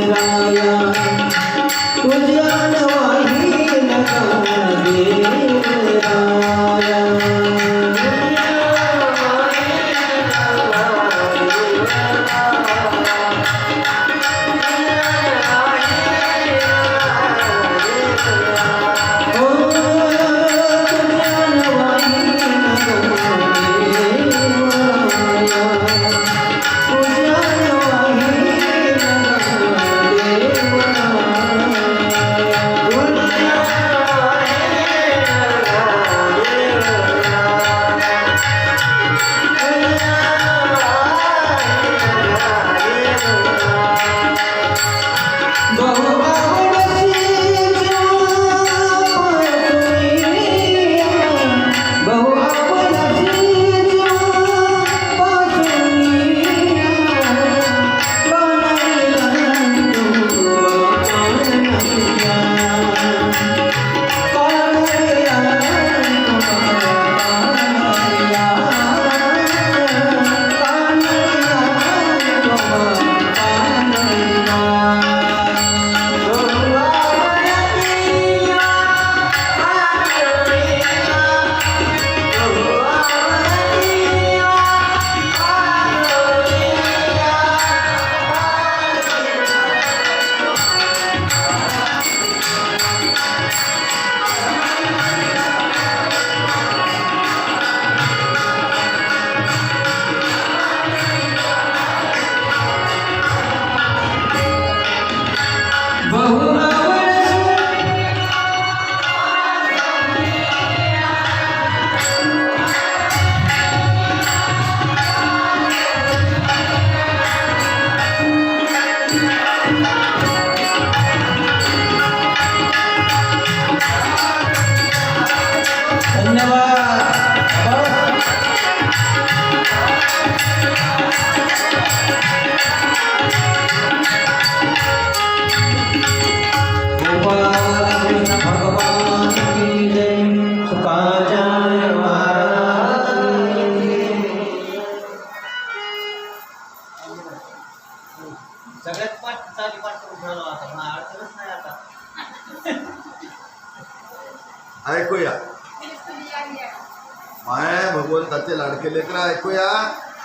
S1: माय भगवंताचे लाडके लेकर ऐकूया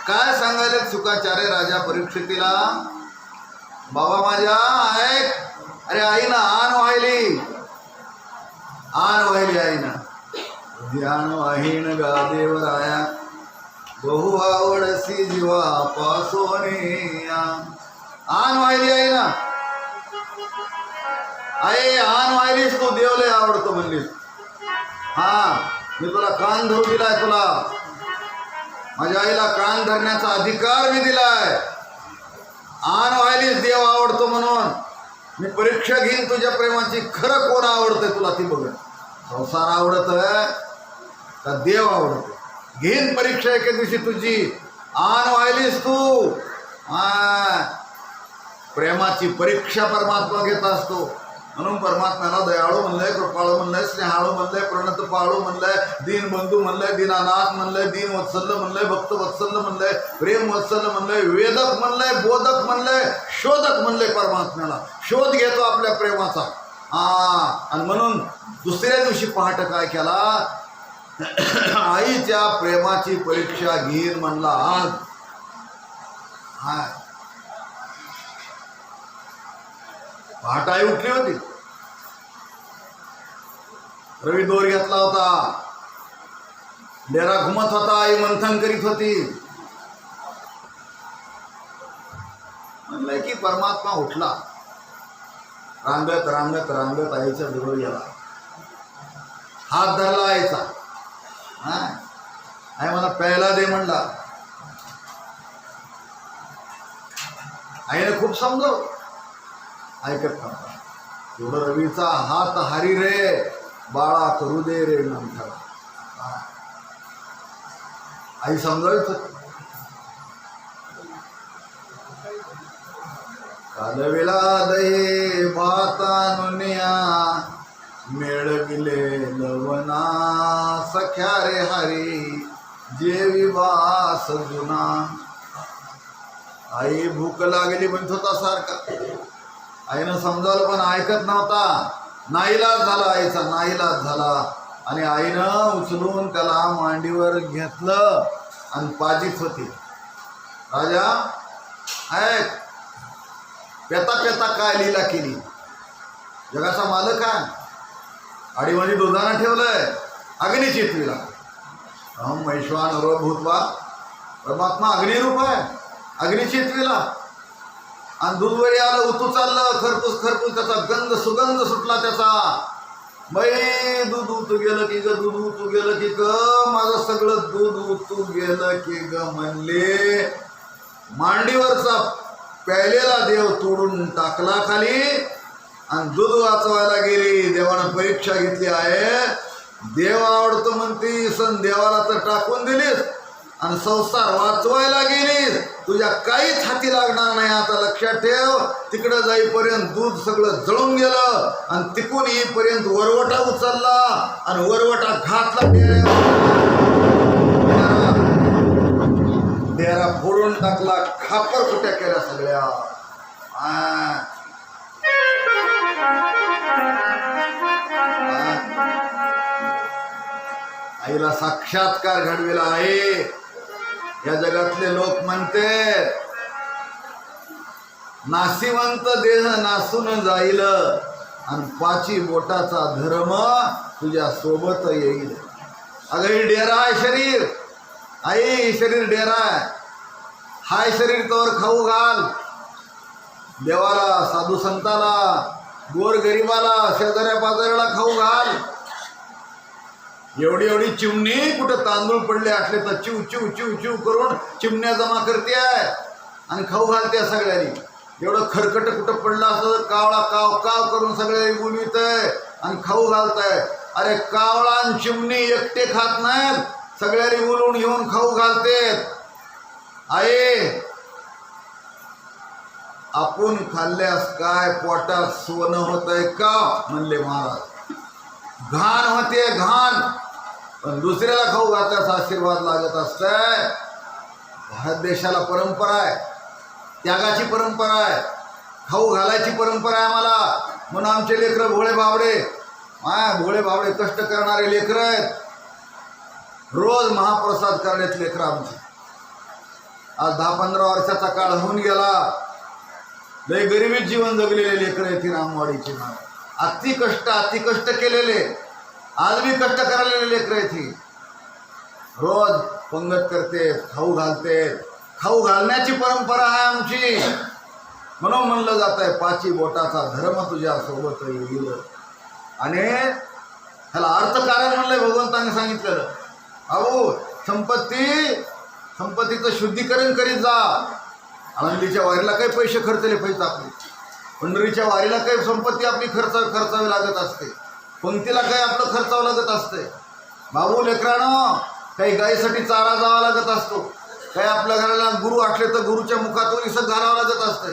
S1: काय सांगायले शुकाचार्य राजा परीक्षितीला. बाबा माझ्या ऐक, अरे आई ना आण वाहिली आई ना ध्यान वाहीन गा देवराया बहु आवडसी जीवा पासोनिया. आण वाहिली आई ना, आई आण वाहिलीस तू, देवले आवडतो म्हणलीस. हा मी तुला कान धरू दिलाय, तुला माझ्या आईला कान धरण्याचा अधिकार मी दिलाय. आण वाहिलीस देव आवडतो म्हणून. मी परीक्षा घेईन तुझ्या प्रेमाची, खरं कोण आवडतंय तुला ती बघ. संसार आवडत का देव आवडतो? घेईन परीक्षा एके दिवशी तुझी. आण वाहिलीस तू. प्रेमाची परीक्षा परमात्मा घेत असतो. म्हणून परमात्म्याला दयाळू म्हणलंय, कृपाळू म्हणलंय, स्नेहाळू म्हणलंय, प्रणत पाळू म्हणलंय, दीनबंधू म्हणलंय, दीनानाथ म्हणलंय, दीन वत्सल्य म्हणलंय, भक्त वत्सल्य म्हणलंय, प्रेम वत्सल्य म्हणलंय, वेदक म्हणलंय, बोधक म्हणलंय, शोधक म्हणलंय. परमात्म्याला शोध घेतो आपल्या प्रेमाचा. आणि म्हणून दुसऱ्या दिवशी पहाटे काय केला, आईच्या प्रेमाची परीक्षा घेईन म्हणला. आज पहाटे आई उठली होती. रवी दोर घेतला होता, डेरा घुमत होता, आई मंथन करीत होती. म्हणलंय की परमात्मा उठला. रांगत रांगत रांगत आईच्या जवळ गेला, हात धरला आईचा. आई मला प्यायला दे म्हणला. आईने खूप समजव, ऐकत नव्हता. एवढं रवीचा हात हारी रे बाळा, करू दे रे नंतर. आई समजावीत होती. कालवेला दये भातानुनिया मेळविले लवना सख्या रे हरी जेवी वास जुना. आई भूक लागली म्हणत होता सारखा. आईनं समजावलं पण ऐकत नव्हता. नाईलाज झाला आईचा, नाईलाज झाला. आणि आईनं उचलून त्याला मांडीवर घेतलं आणि पाजीत होती. राजा ऐक, पेता पेता काय लीला केली. जगाचा मालक आहे, आडीमध्ये दुधानं ठेवलंय अग्नी चितवीला. अहम वैश्वानरो भूतवा, परमात्मा अग्निरूप आहे, अग्नी चितवीला. आणि दूधवरी आलं, उतू चाललं, खरपूस खरपूस त्याचा गंध सुगंध सुटला त्याचा. बाई दूध उतू गेलं की ग, दूध उतू गेलं की ग, माझं सगळं दूध उतू गेलं की ग म्हणले. मांडीवरचा प्यायलेला देव तोडून टाकला खाली आणि दूध वाचवायला गेली. देवानं परीक्षा घेतली आहे. देव आवडतो म्हणती, सण देवाला तर टाकून दिलीस आणि संसार वाचवायला गेलीस. तुझ्या काहीच हाती लागणार नाही. आता लक्षात ठेव, तिकडं जाईपर्यंत दूध सगळं जळून गेलं आणि तिकून येईपर्यंत वरवटा उचलला आणि वरवटा घातला डेरा फोडून टाकला, खापर कुट्या केल्या सगळ्या. आईला साक्षात्कार घडविला आहे. या जगातले लोक म्हणते नाशिवंत देह नासून जाईल आणि पाची बोटाचा धर्म तुझ्या सोबत येईल. अगं ही डेरा आहे शरीर, आई शरीर डेरा आहे. हाय शरीर तोवर खाऊ घाल. देवाला, साधू संताला, गोर गरिबाला, शेजाऱ्या पाजाऱ्याला खाऊ घाल. एवढी एवढी चिमणी कुठं तांदूळ पडले असले तर चिव चिव चिव चिव करून चिमण्या जमा करते आहे आणि खाऊ घालते सगळ्यांनी. एवढं खरकट कुठं पडलं असं तर कावळा काव काव करून सगळ्यांनी बोलवित आहे आणि खाऊ घालताय. अरे कावळा आणि चिमणी एकटे खात नाहीत, सगळ्यांनी बोलवून घेऊन खाऊ घालते. आहे आपण खाल्ल्यास काय पोटात सोनं होतंय का म्हणले महाराज. घाण होते घाण, पण दुसऱ्याला खाऊ घातल्यास आशीर्वाद लागत असतंय. भारत देशाला परंपरा आहे, त्यागाची परंपरा आहे, खाऊ घालायची परंपरा आहे आम्हाला. म्हणून आमचे लेकरं भोळे बावडे, भोळे बावडे कष्ट करणारे लेकरं आहेत. रोज महाप्रसाद करण्यात लेकरं आमची. आज 10-15 वर्षाचा काळ होऊन गेला. लय गरिबीत जीवन जगलेले लेकरं आहेत रामवाडीची. अति कष्ट केलेले, आज बी कष्ट करायलेले लेकरं आहेत. रोज पंगत करते, खाऊ घालते. खाऊ घालण्याची परंपरा आहे आमची. म्हणून म्हणलं जात आहे, पाची बोटाचा धर्म तुझ्या सोबत येईल. आणि ह्याला अर्थकारण म्हणलंय भगवंताने सांगितलेलं. अहो संपत्तीचं शुद्धीकरण करीत जा. आळंदीच्या वारीला काही पैसे खर्चले पाहिजे आपले. पंढरीच्या वारीला काही संपत्ती आपली खर्चावी लागत असते. पंक्तीला काही आपलं खर्चावं लागत असते. बाबू लेकरानं काही गायीसाठी चारा जावा लागत असतो. काही आपल्या घराला गुरु असले तर गुरुच्या मुखात ओलिसक घालावं लागत असते.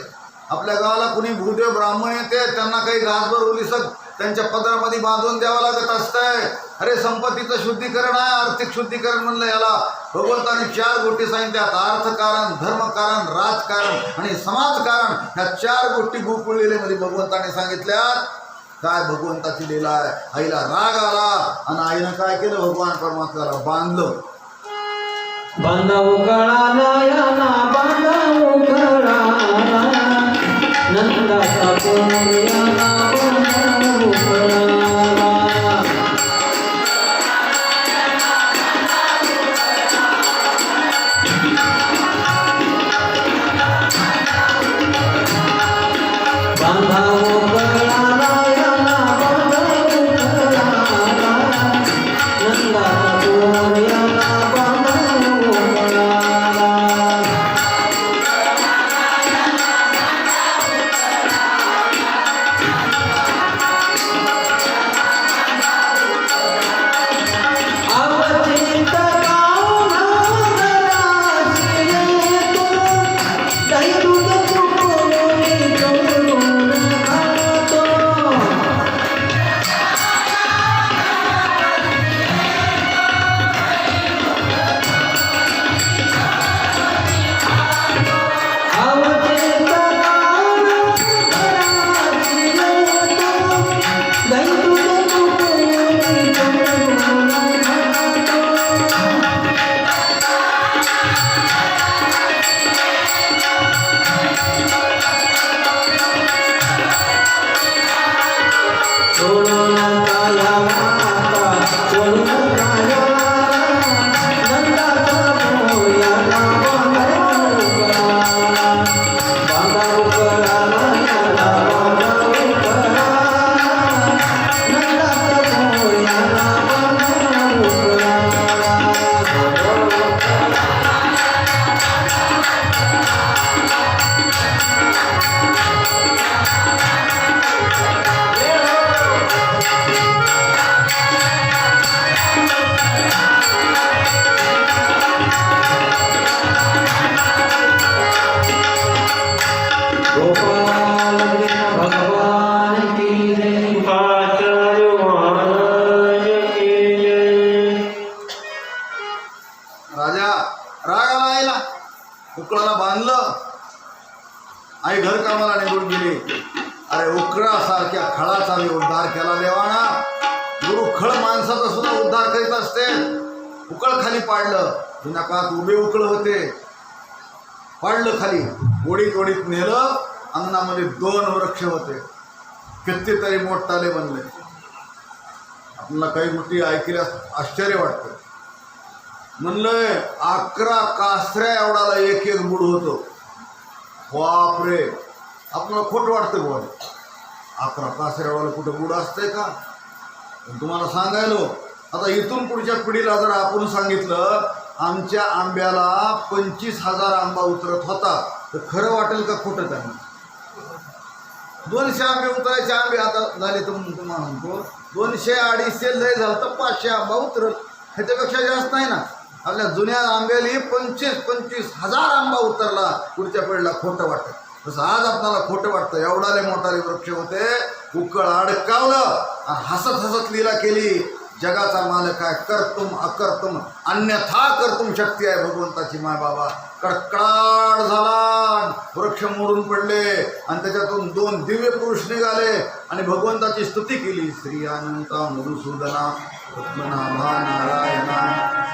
S1: आपल्या गावाला कुणी भूदेव ब्राह्मण येते, त्यांना काही घासभर ओलिसक त्यांच्या पदरामध्ये बांधून द्यावं लागत असतंय. अरे संपत्तीचं शुद्धीकरण आहे, आर्थिक शुद्धीकरण म्हणलं याला. भगवंताने 4 गोष्टी सांगितल्यात. अर्थकारण, धर्मकारण, राजकारण आणि समाजकारण. ह्या 4 गोष्टी गोकुळलीलेमध्ये भगवंताने सांगितल्यात. काय भगवंताची लीला आहे. आईला राग आला आणि आईनं काय केलं, भगवान परमात्म्याला बांधलं.
S2: बांधाव गळाला याला, बांधाव गळाला, नंदाचा पोयाला बांधाव गळाला. बांधाव गळाला याला, बांधाव गळाला, नंदाचा पोयाला बांधाव गळाला. अवचित काना जराशी येतो, दही दूध कुटुंबी जोडून खातो. अवचित काना जराशी येतो, दही दूध कुटुंबी जोडून खातो. सोडून काया माता, सोडून काया नंदाचा पोयाला बांधाव गळाला. बांधाव गळाला याला, बांधाव गळाला, नंदाचा पोयाला बांधाव गळाला. गोपाल कृष्ण भगवान की जय. आचार्य महाराज की जय.
S1: राजा राग आला आईला. उकळाला बांधलं. आई घर कामाला निघून गेली. अरे उकळासारख्या खळाचा मी उद्धार केला देवाना. गुरु खळ माणसाचा सुद्धा उद्धार करीत असते. उकळ खाली पाडलं. जुन्या काळात उभे उकळ होते. पाडलं खाली. ओढीत नेलं. अंगणामध्ये 2 वृक्ष होते. कितीतरी मोठाले बनले. आपल्याला काही गोष्टी ऐकल्यास आश्चर्य वाटतं. म्हणलंय 11 कासऱ्या एवढाला एक बुड होतो. बापरे, आपल्याला खोटं वाटतं बुवा. 11 कासऱ्या एवढाला कुठं बुड असतंय का? पण तुम्हाला सांगायलो, आता इथून पुढच्या पिढीला जर आपण सांगितलं आमच्या आंब्याला 25,000 आंबा उतरत होता, तर खरं वाटेल का खोटं त्यांना? 200 आंबे उतरायचे आंबे आता झाले तर तुम्हाला म्हणतो 200-250 लय झालं तर 500 आंबा उतरल. ह्याच्यापेक्षा जास्त नाही ना. आपल्या जुन्या आंब्याला 25,000 आंबा उतरला. पुढच्या पिढीला खोटं वाटतं. तसं आज आपल्याला खोटं वाटतं. एवढाले मोठाले वृक्ष होते. उकळ अडकावलं आणि हसत लीला केली. जगाचा मालक आहे. कर्तुम अकर्तुम अन्यथा कर्तुम शक्ती आहे भगवंताची. माय बाबा कडकडाट झाला. वृक्ष मोडून पडले आणि त्याच्यातून 2 दिव्य पुरुष निघाले आणि भगवंताची स्तुती केली. श्री अनंत मधुसूदना पद्मनाभा नारायणा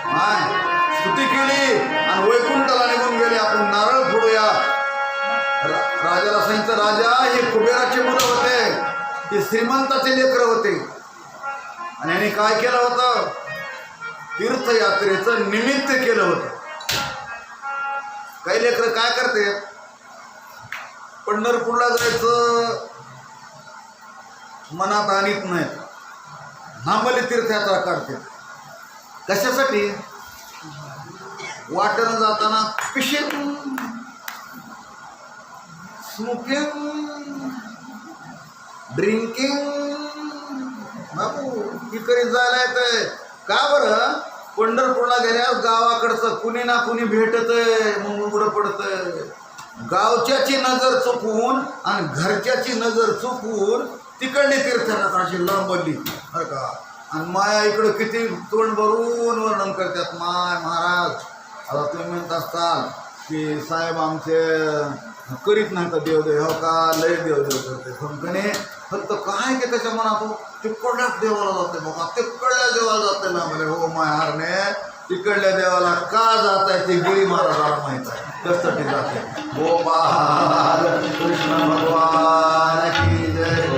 S1: स्तुती केली आणि वैकुंठाला निघून गेले. आपण नारळ फोडूया. राजाला सांगितलं, राजा हे कुबेराचे मुलं होते, ते श्रीमंताचे लेकरं होते. आणि यांनी काय केलं होतं? तीर्थयात्रेचं निमित्त केलं होतं. काही लेकरं काय करते, पंढरपूरला जायचं मनात आणत नाहीत, नांबली तीर्थयात्रा काढते. कशासाठी? वाटेनं जाताना पिशिंग, स्मोकिंग, ड्रिंकिंग. बाबू इकडे जायला येतंय का बरं? पंढरपूरला गेल्यावर गावाकडचं कुणी ना कुणी भेटतंय, मग उघडं पडतंय. गावच्याची नजर चुकवून आणि घरच्याची नजर चुकवून तिकडली तीर्थयात्राची लांबली बरं का. आणि माया इकडं किती तोंड भरून वर्णन करतात. माय महाराज, आता तुम्ही म्हणत असताल की साहेब आमचे करीत नाही का देवदेव, हो का लय देवदेव करते. पण फक्त काय की त्याच्या मनात तिकडल्याच देवाला जाते बघा, तिकडल्या देवाला जाते ना म्हणे. हो माय हारणे, तिकडल्या देवाला का जात आहे ते गिरी महाराजाला माहीत आहे त्यासाठी जाते. गोपाल कृष्ण भगवान की जय.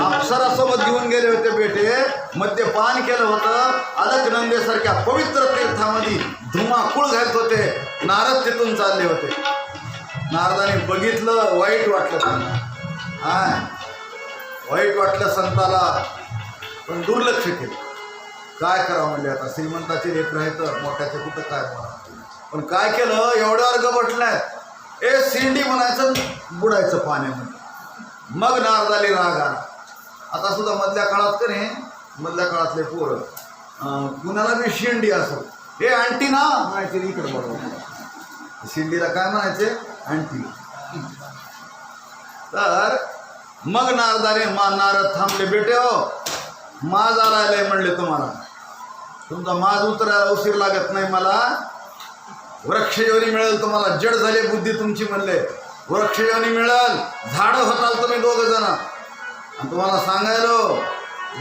S1: अप्सरासोबत घेऊन गेले होते बेटे, मद्यपान केलं होतं. अलकनंदेसारख्या पवित्र तीर्थामध्ये धुमाकूळ घालत होते. नारद तिथून चालले होते. नारदाने बघितलं, वाईट वाटलं त्यांना. वाईट वाटलं संताला, पण दुर्लक्ष केलं. काय करावं म्हणजे आता श्रीमंताचे लेकरं आहेत, मोठ्याचे कुठं काय म्हणा. पण काय केलं, एवढ्यावर गबटलाय, ए सिंडी म्हणायचं, बुडायचं पाण्यामध्ये. मग नारदाली राग आला. आता सुद्धा मधल्या काळात का नाही, मधल्या काळातले पोरं कुणाला बी शिंडी असो, हे आंटी ना म्हणायचे इकडे बरोबर. शिंडीला काय म्हणायचे? आंटी. तर मग नारदाने नारद थांबले. बेटे हो, माज आलाय म्हणले तुम्हाला, तुमचा माज उतरायला उशीर लागत नाही मला. वृक्षयोनी मिळेल तुम्हाला, जड झाले बुद्धी तुमची म्हणले. वृक्षयोनी मिळेल, झाडं होताल तुम्ही दोघं जण. आणि तुम्हाला सांगायलो,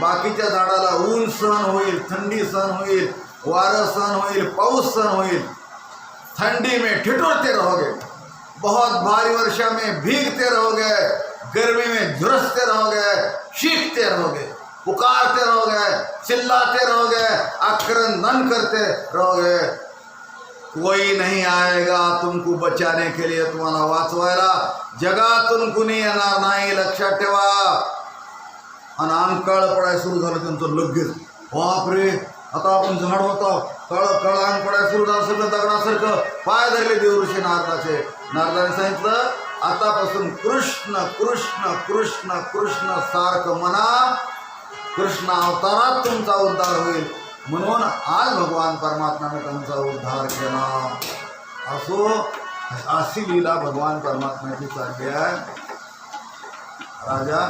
S1: बाकीच्या झाडाला ऊन सहन होईल, थंडी सहन होईल, वारं सहन होईल, पाऊस सहन होईल. ठंडी में ठिठुरते रहोगे, बहुत भारी वर्षा में भीगते रहोगे, गर्मी में झुरसते रहोगे, चीखते रहोगे, पुकारते रहोगे, चिल्लाते रहोगे, आक्रंदन करते रहोगे. कोई नहीं आएगा तुमको बचाने के लिए, तुम्हाला वाचवायला जगातून कुणी येणार नाही, लक्षात ठेवा. आणि अंग काळं पडायला सुरू झालं त्यांचं लगेच. बापरे, आता आपण झाड होतो, काळं काळं अंग पडायला सुरू झालं, सगळं दगडासारखं. पाय धरले देवऋषी नारदाचे. नारदाने सांगितलं, आतापासून कृष्ण कृष्ण कृष्ण कृष्ण सारखं म्हणा, कृष्ण अवतारात तुमचा उद्धार होईल. म्हणून आज भगवान परमात्म्याने त्यांचा उद्धार केला. असो अशी लीला भगवान परमात्म्याची चालली आहे. राजा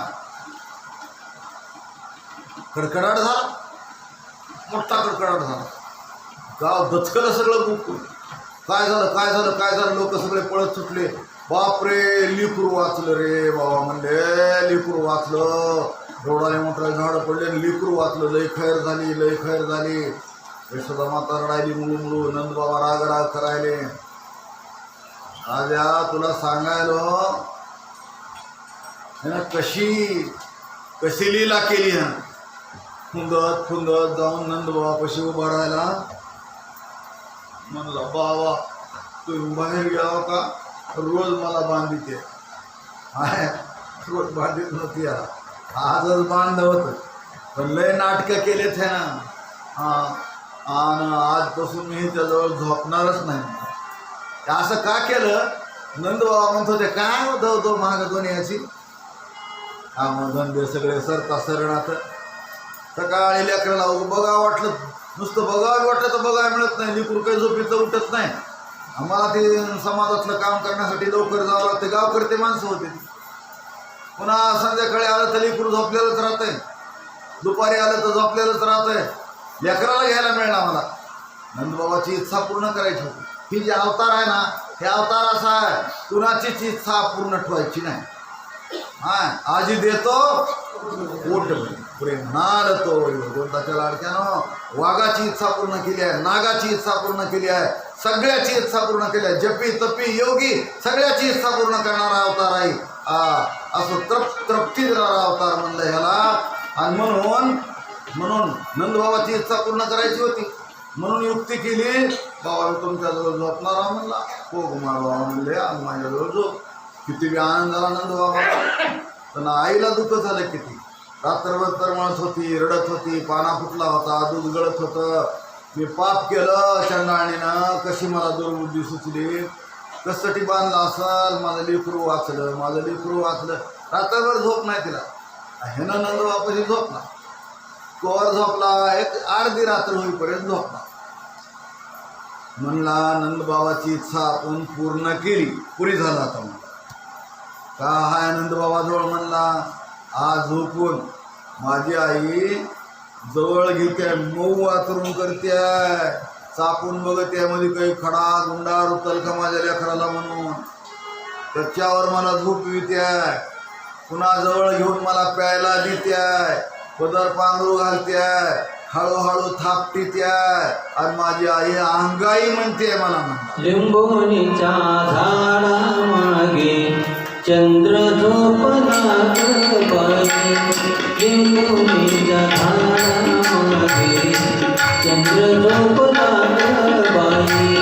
S1: कडकडाट झाला, मोठा कडकडाट झाला. गाव दचकलं सगळं बुकून. काय झालं काय झालं काय झालं, लोक सगळे पळत सुटले. बापरे, लिकूर वाचलं रे बाबा म्हणले, लिकूर वाचलं. एवढाले मोठा झाड पडले, लिकूर वाचलं. लय खैर झाली, लय खैर झाली. यशोदा माता रडायली मुळू मुळू, नंदबाबा राग राग करायले. राजा तुला सांगायलो कशी कशी लीला केली ना. फुंदत फुंदत जाऊन नंदबाबापाशी उभा राहिला. म्हणला, बाबा तुम्ही बाहेर गेला का? रोज मला बांधिते. रोज बांधित नव्हती याला, आजच बांधलं होतं. पण लय नाटकं केलेत हे ना. आणि आजपासून मी त्याजवळ झोपणारच नाही. असं का केलं? नंदबाबा म्हणत होते, काय होतं तो महाग दुनियाची. हा मग धंदे सगळे सरता सरणात. सकाळी लेकराला बघावं वाटलं, नुसतं बघावं वाटलं तर बघायला मिळत नाही. लिकूर काही झोपीचं उठत नाही. आम्हाला ते समाजातलं काम करण्यासाठी लवकर जावं लागतं. गावकरते माणसं होते. पुन्हा संध्याकाळी आलं तर लिकूर झोपलेलंच राहतंय, दुपारी आलं तर झोपलेलंच राहतंय. लेकराला घ्यायला मिळणार मला. नंदबाबाची इच्छा पूर्ण करायची होती. ही जी अवतार आहे ना, हे अवतार असा आहे, कुणाचीच इच्छा पूर्ण ठेवायची नाही. आजी देतो पोट प्रेम म्हणाल तो भगवंताच्या लाडक्यानं वाघाची इच्छा पूर्ण केली आहे, नागाची इच्छा पूर्ण केली आहे, सगळ्याची इच्छा पूर्ण केली आहे. जपी तपी योगी सगळ्याची इच्छा पूर्ण करणारा अवतार आहे. असं तृप्ती देणारा अवतार म्हणलं ह्याला. आणि म्हणून नंदबाबाची इच्छा पूर्ण करायची होती. म्हणून युक्ती केली, बाबा मी तुमच्याजवळ झोपणार आहे म्हणला. हो कुमार बाबा म्हणले आणि माझ्याजवळ झोप. किती बी आनंद झाला नंदबाबाला. पण आईला दुःख झालं किती. रात्रभर तरमळत होती, रडत होती, पाना फुटला होता, दूध गळत होतं. मी पाप केलं चंडाळणीनं, कशी मला दुर्बुद्धी सुचली, कशासाठी बांधलं असल, माझं लेकरू वाचलं, माझं लेकरू वाचलं. रात्रभर झोप नाही तिला. ह्यानं नंदबापाशी झोपला, कोवर झोपला, एक अर्धी रात्र होईपर्यंत झोपला. म्हणला नंदबाबाची इच्छा आपण पूर्ण केली, पुरी झाला आता. म्हणला का हाय नंदबाबाजवळ म्हणला, आज झोपून माझी आई जवळ घेते, मऊ वातरून करते, चापून बघते मध्ये काही खडा गुंडा रुतल का माझ्या लेकराला म्हणून. त्याच्यावर मला झोप येते, पुन्हा जवळ घेऊन मला प्यायला देते, पदर पांघरू घालते, हळूहळू थापटीते. आणि माझी आई अंगाई म्हणते मला. म्हणा
S2: लिंबोणीच्या झाडामागे चंद्र झोपला बाई, लिंबोणीच्या झाडामागे चंद्र झोपला बाई.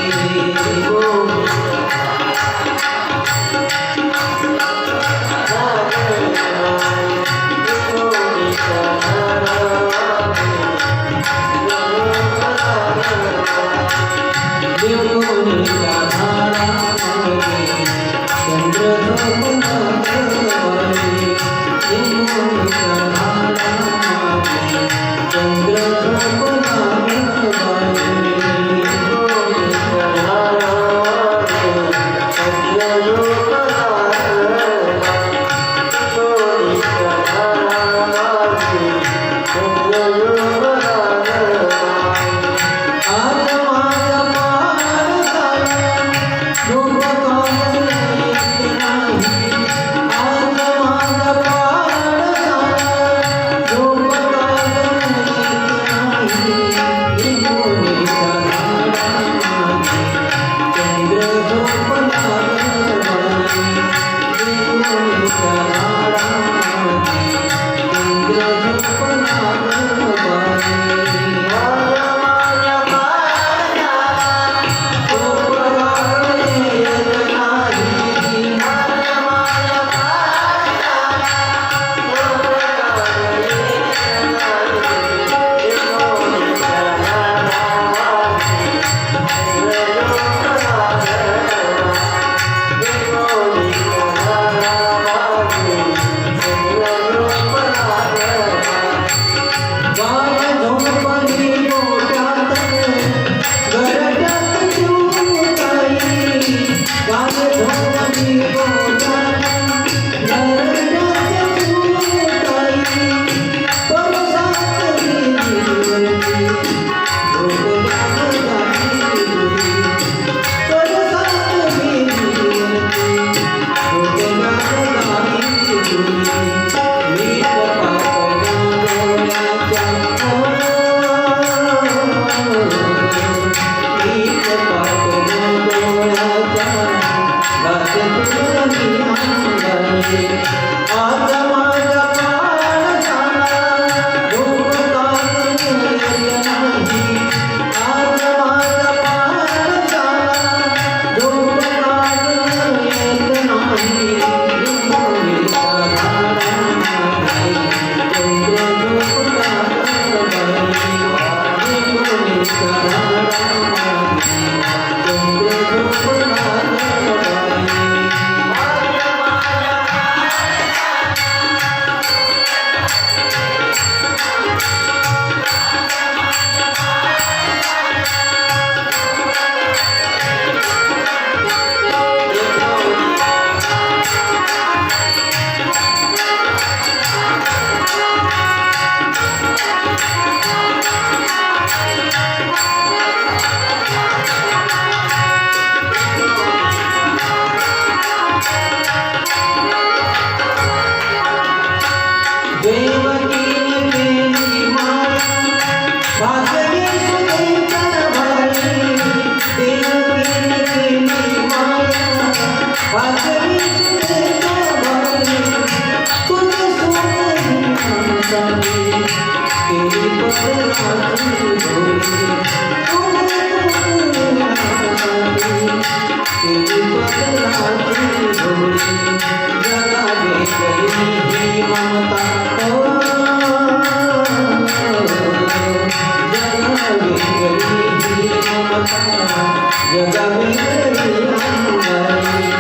S2: जगावेगळी अंगाई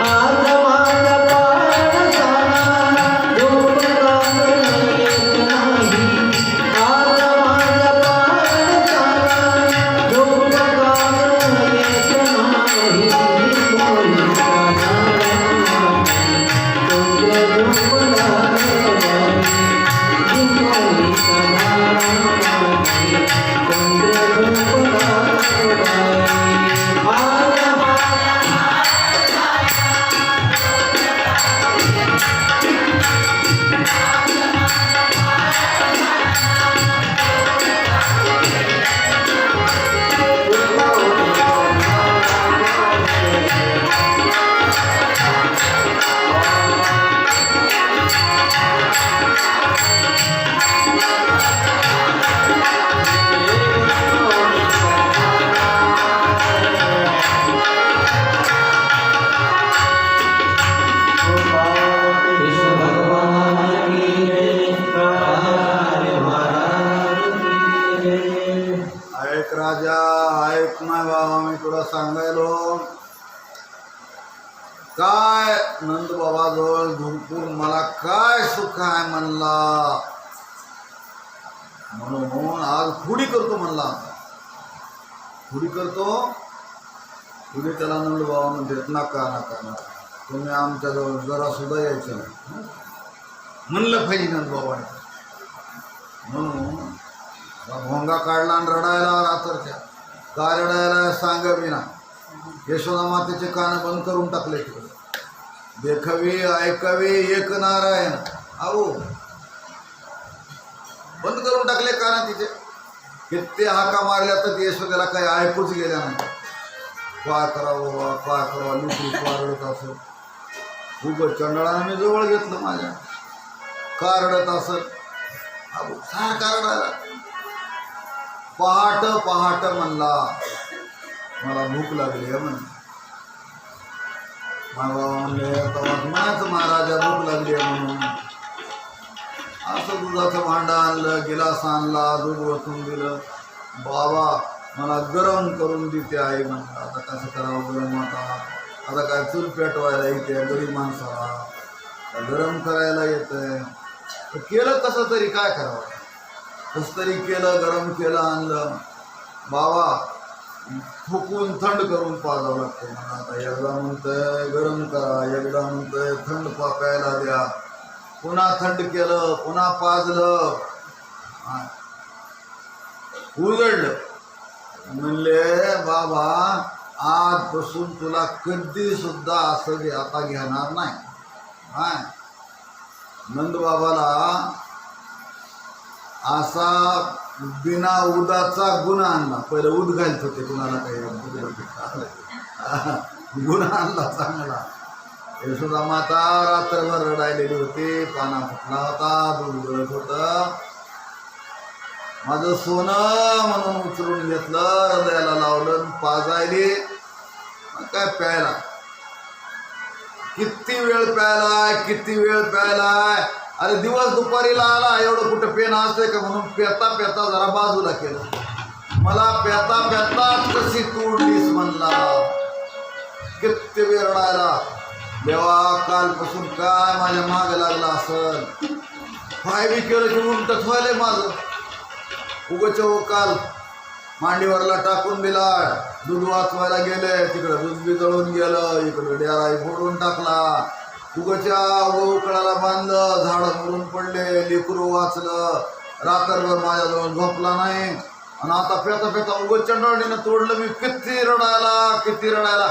S2: आज माझा पाळ झाला झोप लागणं येत नाही आज माझा पाळ झाला झोप लागणं येत नाही कोणीचा चंद्र झोपला
S1: ऐक राजा, ऐक ना बाबा, मी तुला सांगायलो काय नंद बाबा जवळ झुंपून मला काय सुख आहे म्हणला, म्हणून आज खुडी करतो म्हणला. खुडी करतो पुढे त्याला नंद बाबा म्हणतात नका नका नका, तुम्ही आमच्याजवळ जरा सुद्धा यायचं नाही म्हणलं पाहिजे नंद बाबाने. म्हणून भोंगा काढला आणि रडायला रात्रच्या. का रडायला सांगा बी ना. यशोदा मातेचे कान बंद करून टाकले तिकडे. देखावी ऐकावे एक नारायण, अहो बंद करून टाकले कान तिचे. किती हाका मारल्या तर यशोदेला काही ऐकूच गेल्या नाही. काय करावं काय करावं लुटू का रडत असं. उगं चंडळाने मी जवळ घेतलं माझ्या. का रडत असं अहो सारखा रडायला. पहाट पहाट म्हणला मला भूक लागली आहे म्हणले. बाबा म्हणले तेव्हा म्हणायचं महाराजा भूक लागली आहे म्हणून. असं दुधाचं भांडं आणलं, गिलास आणला, दूध वतून दिलं. बाबा मला गरम करून देते आई म्हणलं. आता कसं करावं गरम, आता काय चूल पेटवायला येते गरीब माणसाला, गरम करायला येतंय. केलं कसं तरी काय करावं. कसं तरी केलं, गरम केलं, आणलं. बाबा फुकून थंड करून पाजावं लागतं म्हणा. आता एकदा म्हणतंय गरम करा, एकदा म्हणतंय थंड प्यायला द्या. पुन्हा थंड केलं, पुन्हा पाजलं, उजळलं. म्हणले बाबा आजपासून तुला कधी सुद्धा असं आता घेणार नाही. हाय नंद बाबाला असा बिना उदाचा गुण आणला. पहिलं उद घालत होते कुणाला काही गुण आणला चांगला. यशोदा माता रात्रभर रडायलेली होती, पाना फुटला होता, दूध गळत होतं. माझं सोनं म्हणून उचलून घेतलं, हृदयाला लावलं, पाजायली. काय प्यायला, किती वेळ प्यायलाय, किती वेळ प्यायलाय. अरे दिवस दुपारीला आला, एवढं कुठं पेन असतंय का म्हणून पेता पेता जरा बाजूला केलं. मला पेता पेता कशी तोडलीस म्हणला. किती वेळ रडायला. देवा कालपासून काय माझ्या मागं लागला असल. पाय बी केलं की उलटच व्हायलंय माझं. उगच काल मांडीवरला टाकून दिला, दूध वाचवायला गेले, तिकडं दूध बी जळून गेलं, इकडं डेराई फोडून टाकला. उगच्या उकळाला बांधलं, झाडं मरून पडले, लेकरू वाचलं. रात्रभर माझ्याजवळ झोपला नाही. आणि आता पेता पेता उगच चंडळीनं तोडलं. मी किती रडायला, किती रडायला.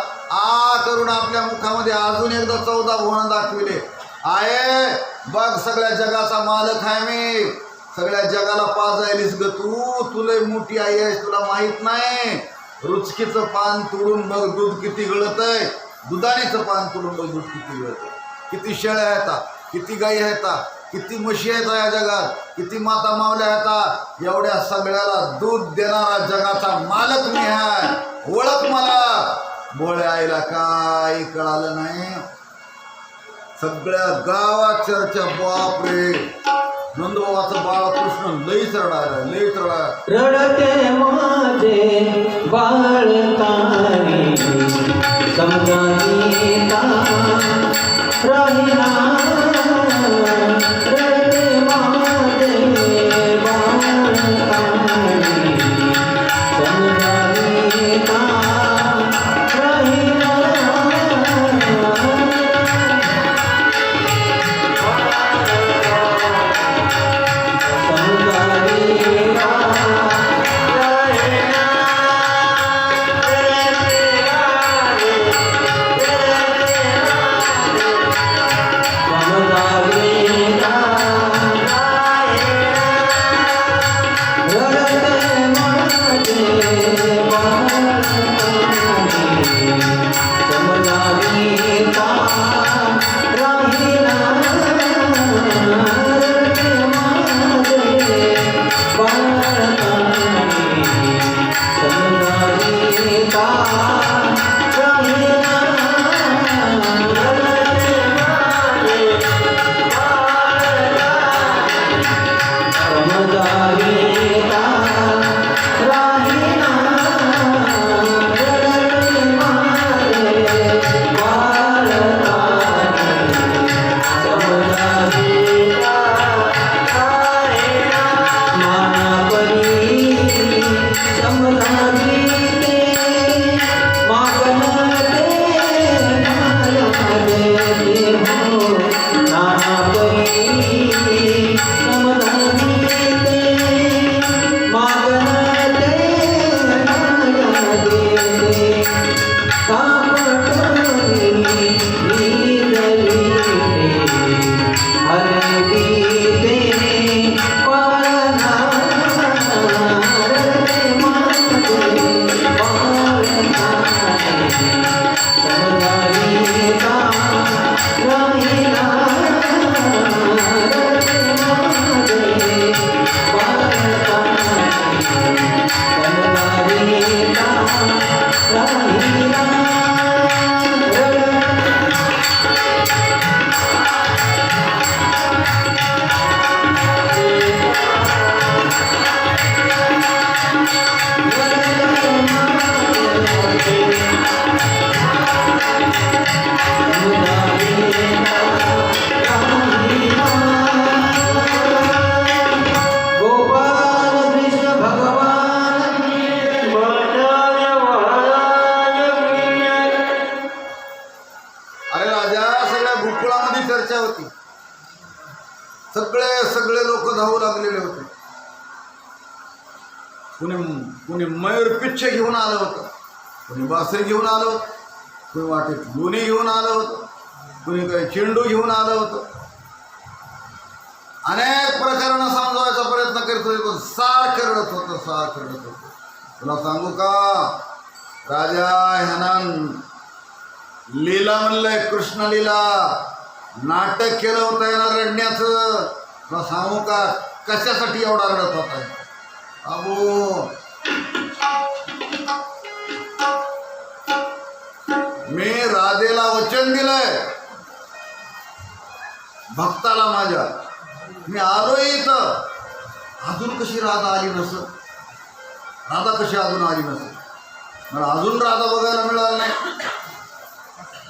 S1: करून आपल्या मुखामध्ये अजून एकदा 14 भुवन दाखविले. आहे बघ सगळ्या जगाचा मालक आहे मी. सगळ्या जगाला पाजायलीस ग तू. तुला मोठी आई आहेस, तुला माहित नाही. रुचकीचं पान तोडून बघ दूध किती गळतंय. दुधाणीचं पान तोडून बघ दूध किती गळतंय. किती शेळ्या आहेत, किती गायी आहेत, किती म्हशी आहेत या जगात, किती माता मावल्या आहेत. एवढ्या सगळ्याला दूध देणारा जगाचा मालक मी आहे. ओळख मला. भोळ्या आईला काय कळालं नाही. सगळ्या गावात चर्चा. बापरे नंदबाबाचं बाळकृष्ण लईच रडायला, लईच रडायला.
S2: रडते माझे बाळ तारी समजा गीता राहिला रडते माझे बाळकाणी समजा गीता राहिला समजा गीता
S1: अरे राजा, सगळ्या गोकुळामध्ये चर्चा होती. सगळे लोक धावू लागलेले होते. कुणी मयूर पिच्छ घेऊन आलं होतं, कुणी बासरी घेऊन आलं होतं, कुणी वाटेत लोणी घेऊन आलं होतं, कुणी काही चेंडू घेऊन आलं होतं. अनेक प्रकारांना समजवायचा प्रयत्न करतोय, पण सारखं रडत होतं. तुला सांगू का राजा, ह्याना लीला म्हणलंय, कृष्ण लीला नाटक केलं होतं याला रडण्याचं. तुला सांगू का कशासाठी एवढा रडत होता अबो. मी राधेला वचन दिलंय, भक्ताला माझ्या, मी आलोय इथं. अजून कशी राधा आली नसत, राधा कशी अजून आली नसत, मला अजून राधा बघायला मिळालं नाही.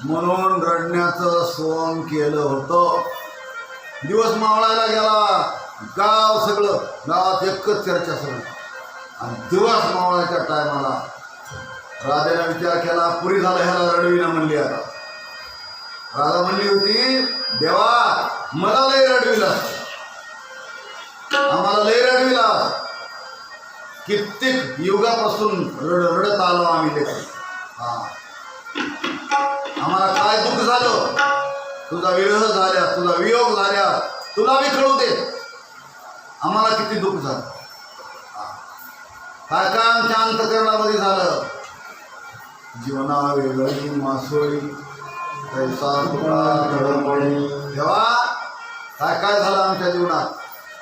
S1: म्हणून रडण्याचं सोंग केलं होतं. दिवस मावळायला गेला, गावात एकच चर्चा सगळं. आणि दिवस मावळायच्या टायमाला राधेला विचार केला, पुरी झाला ह्याला रडविना म्हणली. आता राधा म्हणली होती, देवा मला लय रडविला, आम्हाला लय रडविला, कित्येक युगापासून रडत आलो आम्ही लेकर. आम्हाला काय दुःख झालं, तुझा विरह झाल्या, तुझा वियोग झाल्या, तुला बी कळू दे आम्हाला किती दुःख झालं. काय काय आमच्या अंतकरणामध्ये झालं. जीवना वेगळी मासोळी कैसा तुला घडमळी. तेव्हा काय काय झालं आमच्या जीवनात.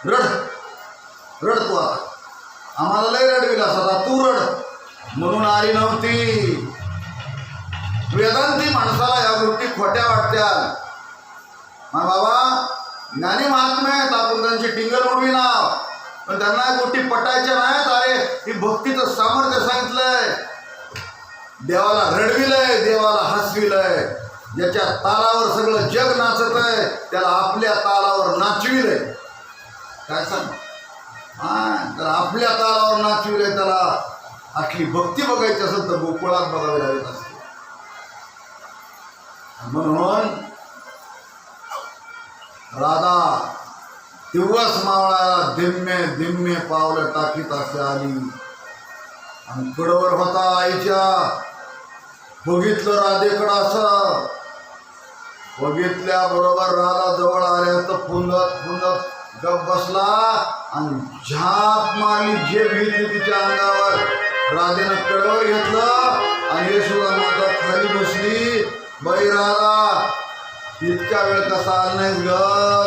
S1: रड तू आता, आम्हाला लय रडविला सदा, तू रड. म्हणून आली नव्हती. वेदांती माणसाला या गोष्टी खोट्या वाटत्या. मग बाबा ज्ञानी महात्मे आहेत, आपण त्यांची टिंगल उडवी नाव, पण त्यांना गोष्टी पटायच्या नाहीत. अरे ही भक्तीचं सामर्थ्य सांगितलंय. देवाला रडविलंय, देवाला हसविलंय. ज्याच्या तालावर सगळं जग नाचत आहे त्याला आपल्या तालावर नाचविलंय. काय सांग, तर आपल्या तालावर नाचविलंय. त्याला आटली भक्ती बघायची असेल तर गोकुळात बघावी लागत असते. म्हणून राधा तेव्हाच मावळाला दिम्मे दिम्मे पावलं टाकीत असे आली. आणि कडवर होता आईच्या. बघितलं राधेकडं असं. बघितल्याबरोबर राधा जवळ आल्या तर फुंदत फुंदत गप बसला आणि झाप मारली, झेप घेतली तिच्या अंगावर. राधेनं कडवर घेतलं आणि यशोदा माता खाली बसली. बाई राधा, इतका वेळ कसा आला नाहीस ग?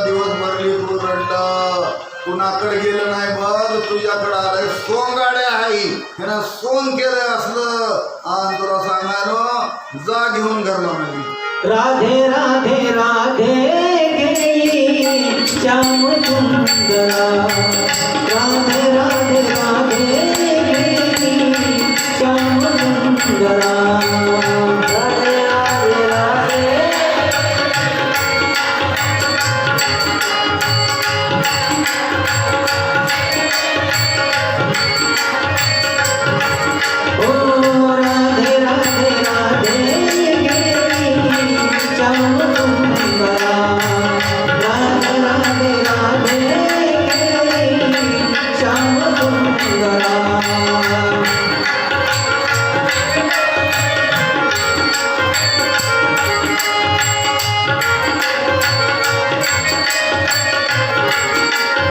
S1: दिवसभर लेकरू रडलं, कुणाकडे गेलं नाही बघ, तुझ्याकडे आलंय. सोंगाड्या आई ह्यानं सोंग केलंय असलं. आणि तुला सांगायला जा घेऊन घरला नाही.
S2: राधे राधे राधे गेली श्याम सुंदरा.